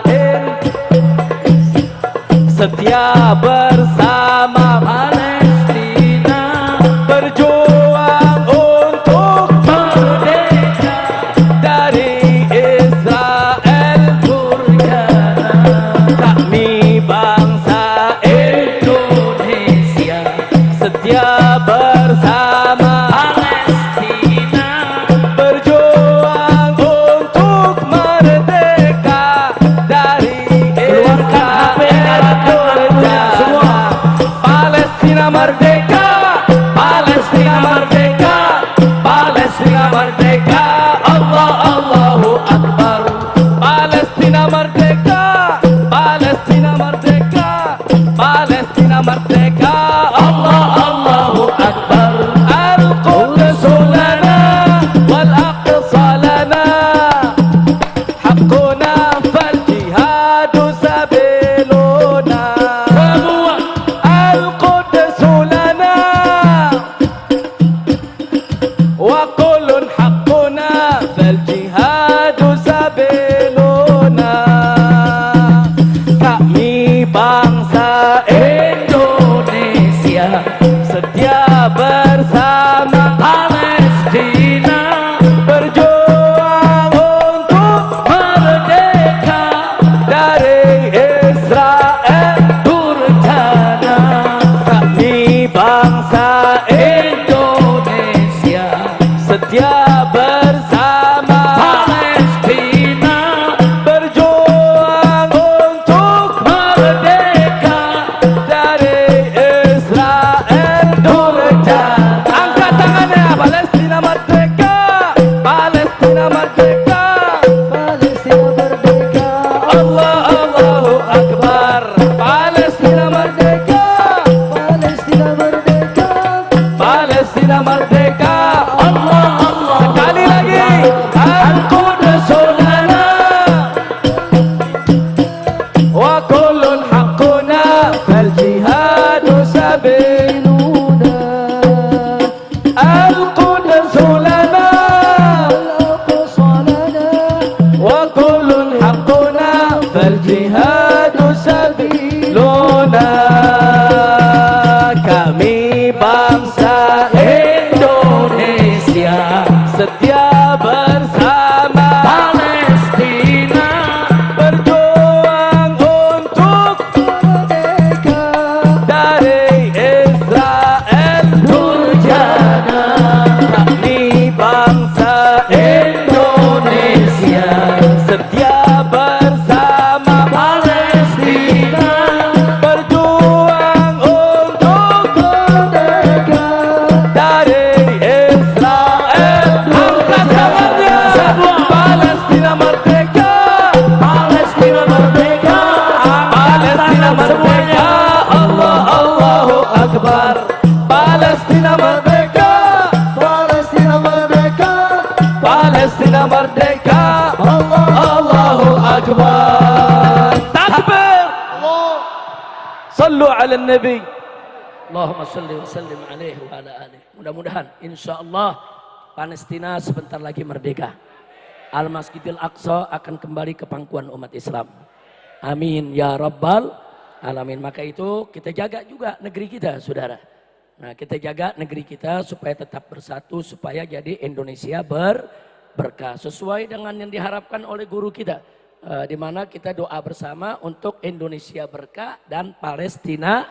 setia bersama Palestina, berjuang untuk merdeka dari Israel durjana. Kami bangsa Indonesia setia bersama Palestina, berjuang untuk merdeka dari Israel durjana. Palestina merdeka, Palestina merdeka, Palestina merdeka. Allah Allahu Akbar. Palestina merdeka, Palestina merdeka, Palestina merdeka. Allah Allahu Akbar. Al-Qudsu lana wal aqsa lana haqquna fal jihadu sabiluna. Semua. Al-Qudsu lana فالجهاد سبيلنا القدس لنا وكل حقنا فالجهاد سبيلنا kami bangsa Indonesia setia bersama Palestina berjuang untuk merdeka dari Israel durjana. Kami bangsa Indonesia setia bersama Palestina berjuang untuk merdeka dari Israel durjana. Palestina merdeka, Palestina merdeka, Palestina merdeka, Allah Allahu Akbar. Palestina merdeka, Palestina merdeka, Palestina merdeka, Allah Allahu Akbar. Takbir. Sallu ala Nabi. Allahumma salli wa sallim alaihi wa ala alihi. Mudah-mudahan insyaallah Palestina sebentar lagi merdeka. Al-Masjidil Aqsa akan kembali ke pangkuan umat Islam. Amin ya rabbal alamin. Maka itu kita jaga juga negeri kita, saudara. Nah, kita jaga negeri kita supaya tetap bersatu, supaya jadi Indonesia berkah sesuai dengan yang diharapkan oleh guru kita. Di mana kita doa bersama untuk Indonesia berkah dan Palestina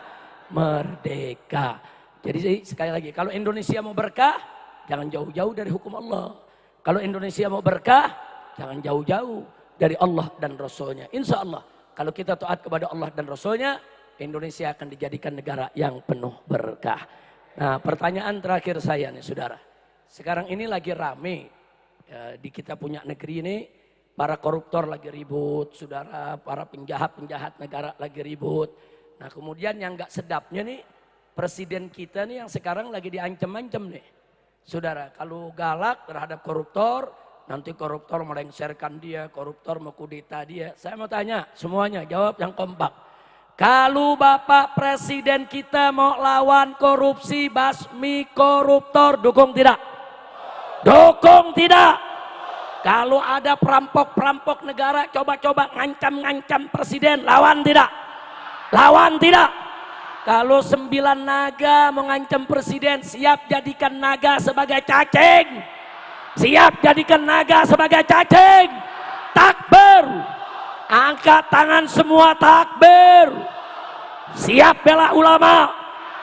merdeka. Jadi sekali lagi, kalau Indonesia mau berkah, jangan jauh-jauh dari hukum Allah. Kalau Indonesia mau berkah, jangan jauh-jauh dari Allah dan Rasulnya. Insya Allah, kalau kita taat kepada Allah dan Rasulnya, Indonesia akan dijadikan negara yang penuh berkah. Nah, pertanyaan terakhir saya nih, saudara. Sekarang ini lagi rame di kita punya negeri ini, para koruptor lagi ribut, saudara, para penjahat-penjahat negara lagi ribut. Nah, kemudian yang gak sedapnya nih, presiden kita nih yang sekarang lagi diancam-ancam nih. Saudara, kalau galak terhadap koruptor, nanti koruptor melengsarkan dia, koruptor mau kudeta dia. Saya mau tanya semuanya, jawab yang kompak. Kalau Bapak Presiden kita mau lawan korupsi, basmi koruptor, dukung tidak? Dukung tidak? Kalau ada perampok-perampok negara coba-coba ngancam-ngancam presiden, lawan tidak? Lawan tidak? Kalau 9 naga mengancam presiden, siap jadikan naga sebagai cacing. Siap jadikan naga sebagai cacing. Takbir. Angkat tangan semua, takbir. Siap bela ulama.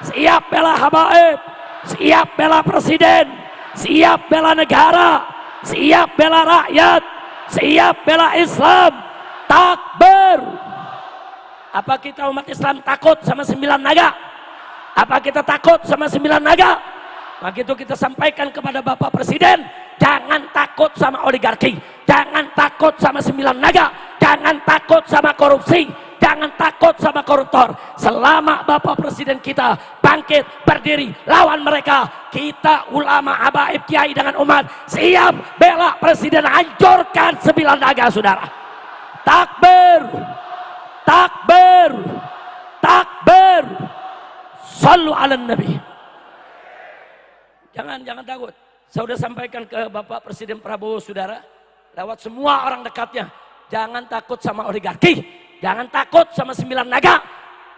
Siap bela habaib. Siap bela presiden. Siap bela negara. Siap bela rakyat. Siap bela Islam. Takbir. Apa kita umat Islam takut sama 9 naga? Apa kita takut sama 9 naga? Maka itu kita sampaikan kepada Bapak Presiden, jangan takut sama oligarki, jangan takut sama 9 naga, jangan takut sama korupsi, jangan takut sama koruptor. Selama Bapak Presiden kita bangkit, berdiri, lawan mereka, kita ulama, habaib, kiai dengan umat siap bela Presiden, hancurkan 9 naga, saudara. Takbir. Takbir, takbir, sallu ala Nabi. Jangan takut. Saya sudah sampaikan ke Bapak Presiden Prabowo, saudara, lewat semua orang dekatnya. Jangan takut sama oligarki, jangan takut sama 9 naga.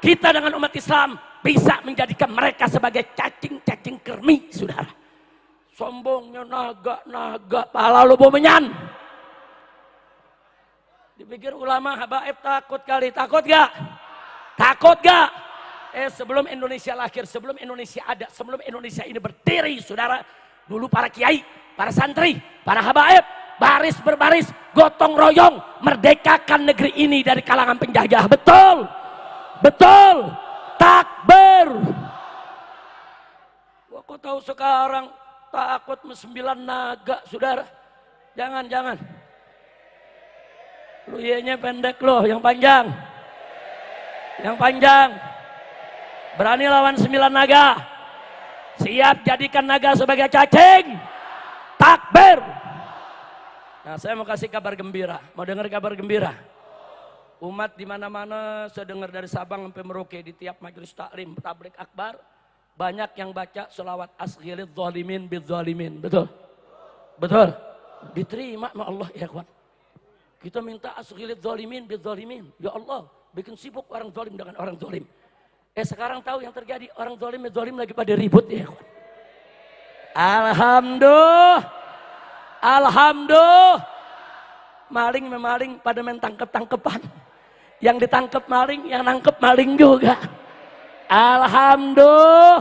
Kita dengan umat Islam bisa menjadikan mereka sebagai cacing-cacing kermi, saudara. Sombongnya naga, pahala lu bomenyan. Dipikir ulama habaib takut kali, takut gak? Takut gak? Sebelum Indonesia lahir, sebelum Indonesia ada, sebelum Indonesia ini berdiri, saudara, dulu para kiai, para santri, para habaib, baris berbaris, gotong royong, merdekakan negeri ini dari kalangan penjajah. Betul, betul, takbir. Kok tahu sekarang takut 9 naga, saudara? Jangan. Lu nya pendek loh, yang panjang. Yang panjang. Berani lawan 9 naga. Siap jadikan naga sebagai cacing. Takbir. Nah, saya mau kasih kabar gembira. Mau dengar kabar gembira? Umat di mana-mana, saya dengar dari Sabang sampai Merauke di tiap majelis taklim, tablik akbar, banyak yang baca sholawat asghilidz zalimin bidzalimin. Betul? Betul? Diterima sama Allah ya kawan. Kita minta asghilidz zalimin bidzalimin. Ya Allah, bikin sibuk orang zalim dengan orang zalim. Sekarang tahu yang terjadi, orang zalim dan zalim lagi pada ribut ya kawan. Alhamdulillah. Alhamdulillah. Maling memaling pada main tangkep-tangkepan. Yang ditangkep maling, yang nangkep maling juga. Alhamdulillah.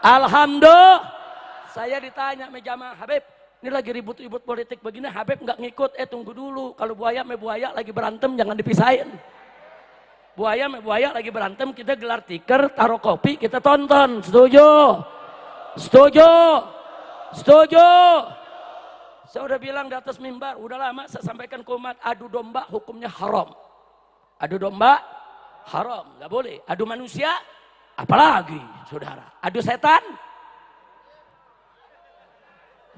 Alhamdulillah. Saya ditanya sama jamaah, Habib, ini lagi ribut-ribut politik begini, Habib nggak ngikut. Tunggu dulu. Kalau buaya sama buaya lagi berantem, jangan dipisahin. Buaya sama buaya lagi berantem, kita gelar tikar, taruh kopi, kita tonton. Setuju? Setuju? Setuju? Saya udah bilang di atas mimbar, udah lama saya sampaikan ke umat, adu domba hukumnya haram. Adu domba haram, nggak boleh. Adu manusia, apalagi saudara. Adu setan.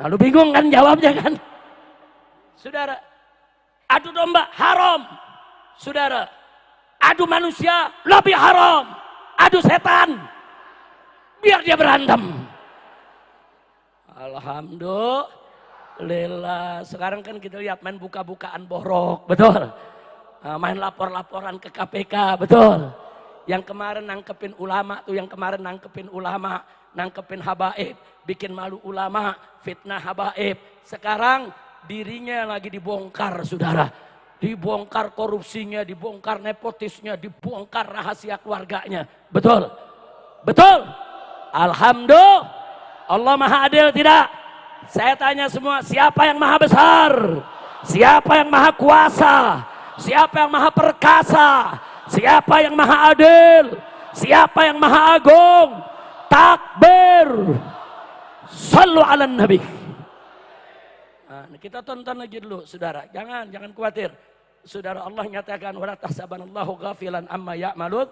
Lalu bingung kan jawabnya kan? Saudara, adu domba haram. Saudara, adu manusia lebih haram. Adu setan, biar dia berantem. Alhamdulillah. Sekarang kan kita lihat main buka-bukaan borok, betul? Main lapor-laporan ke KPK, betul? Yang kemarin nangkepin ulama tuh, yang kemarin nangkepin ulama, nangkepin habaib, bikin malu ulama, fitnah habaib. Sekarang dirinya lagi dibongkar, saudara. Dibongkar korupsinya, dibongkar nepotisnya, dibongkar rahasia keluarganya. Betul? Betul? Alhamdulillah. Allah maha adil tidak? Saya tanya semua, siapa yang maha besar? Siapa yang maha kuasa? Siapa yang maha perkasa? Siapa yang maha adil? Siapa yang maha agung? Takbir. Sallu ala nabi. Nah, kita tonton lagi dulu, saudara. Jangan khawatir. Saudara, Allah nyatakan, wala tahsabanallahu ghafilan amma ya'malud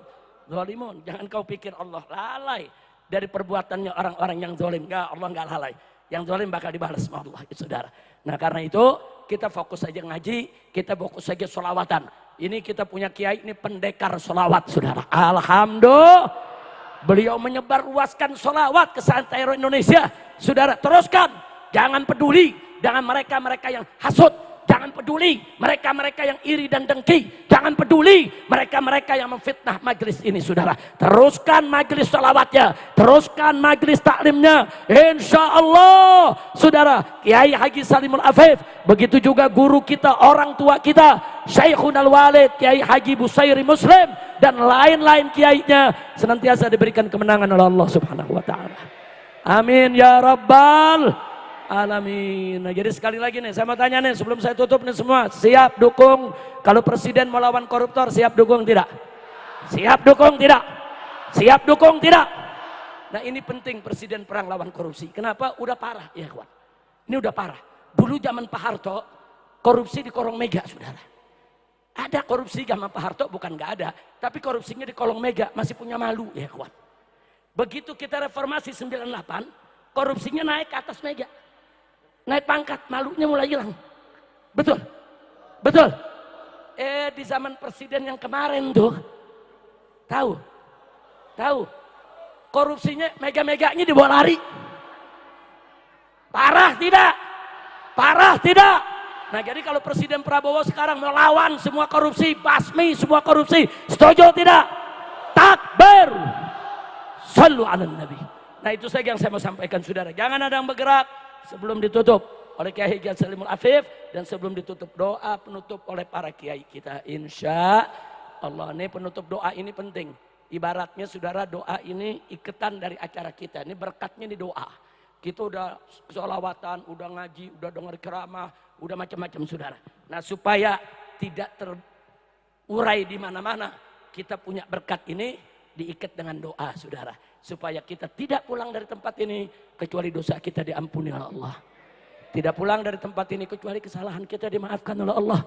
zalimun. Jangan kau pikir Allah lalai dari perbuatannya orang-orang yang zalim. Enggak, Allah enggak lalai. Yang zalim bakal dibalas sama Allah, saudara. Nah, karena itu kita fokus saja ngaji, kita fokus saja sholawatan. Ini kita punya kiai, ini pendekar sholawat, saudara. Alhamdulillah. Beliau menyebarluaskan sholawat ke seantero Indonesia. Saudara, teruskan. Jangan peduli dengan mereka-mereka yang hasut. Jangan peduli mereka-mereka yang iri dan dengki. Jangan peduli mereka-mereka yang memfitnah majelis ini, saudara. Teruskan majelis sholawatnya. Teruskan majelis taklimnya. Insya Allah, saudara, Kiai Haji Salimul Afif. Begitu juga guru kita, orang tua kita, Syekhun Al-Walid, Kiai Haji Busairi Muslim. Dan lain-lain kiainya. Senantiasa diberikan kemenangan oleh Allah subhanahu wa ta'ala. Amin ya Rabbal alamin. Nah, jadi sekali lagi nih, saya mau tanya nih sebelum saya tutup nih semua, siap dukung kalau presiden mau lawan koruptor, siap dukung tidak? Siap dukung tidak? Siap dukung tidak? Nah, ini penting presiden perang lawan korupsi. Kenapa? Udah parah ya kawan. Ini udah parah. Dulu zaman Pak Harto korupsi di kolong meja, saudara. Ada korupsi zaman Pak Harto, bukan nggak ada, tapi korupsinya di kolong meja, masih punya malu ya kawan. Begitu kita reformasi 98, korupsinya naik ke atas meja. Naik pangkat, malunya mulai hilang. Betul? Betul? Di zaman presiden yang kemarin tuh, tahu? Korupsinya, mega-meganya dibawa lari. Parah tidak? Parah tidak? Nah, jadi kalau Presiden Prabowo sekarang melawan semua korupsi, basmi semua korupsi, setuju tidak? Takbir. Sallu ala nabi. Nah, itu saja yang saya mau sampaikan, saudara. Jangan ada yang bergerak sebelum ditutup oleh Kiai Haji Salimul Afif dan sebelum ditutup doa penutup oleh para kiai kita. Insya Allah, ini penutup doa ini penting. Ibaratnya, saudara, doa ini iketan dari acara kita. Ini berkatnya di doa. Kita udah sholawatan, udah ngaji, udah dengar ceramah, udah macam-macam, saudara. Nah, supaya tidak terurai di mana-mana, kita punya berkat ini diikat dengan doa, saudara. Supaya kita tidak pulang dari tempat ini kecuali dosa kita diampuni oleh Allah. Tidak pulang dari tempat ini kecuali kesalahan kita dimaafkan oleh Allah.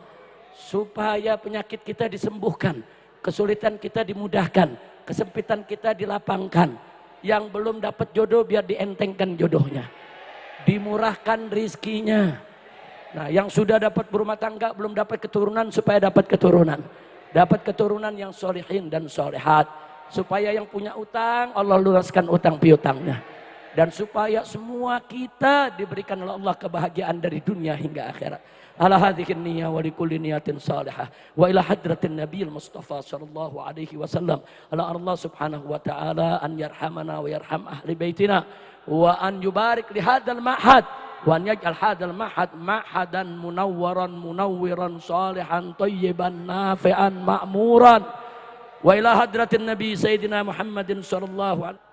Supaya penyakit kita disembuhkan, kesulitan kita dimudahkan, kesempitan kita dilapangkan. Yang belum dapat jodoh biar dientengkan jodohnya, dimurahkan rizkinya. Nah, yang sudah dapat berumah tangga belum dapat keturunan supaya dapat keturunan. dapat keturunan yang solihin dan solehat, supaya yang punya utang Allah lunaskan utang piutangnya, dan supaya semua kita diberikan oleh Allah kebahagiaan dari dunia hingga akhirat. Ala hadhihi niyyah wa likulli niyatin salihah wa ila hadratin nabiyil mustafa sallallahu alaihi wasallam. Ala Allah subhanahu wa ta'ala an yarhamana wa yarham ahli baitina wa an yubarik li hadzal ma'had wa an yaj'al hadzal ma'had ma'hadan munawwiran salihan thayyiban nafi'an ma'muran. Wa ila hadratin nabi sayyidina Muhammadin sallallahu alaihi.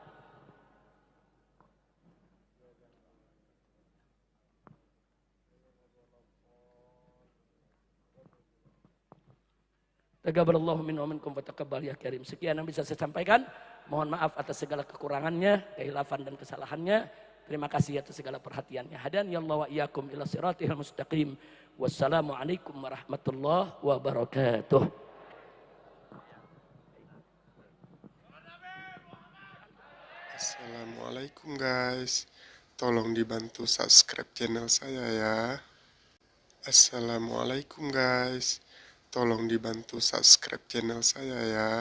Taqabbalallahu minna wa minkum wa taqabbal ya karim. Sekian yang bisa saya sampaikan. Mohon maaf atas segala kekurangannya, kehilafan dan kesalahannya. Terima kasih atas segala perhatiannya. Hadan ya Allah wa iyyakum ila siratil mustaqim. Wassalamualaikum warahmatullahi wabarakatuh. Assalamualaikum guys. Tolong dibantu subscribe channel saya ya. Assalamualaikum guys. Tolong dibantu subscribe channel saya ya.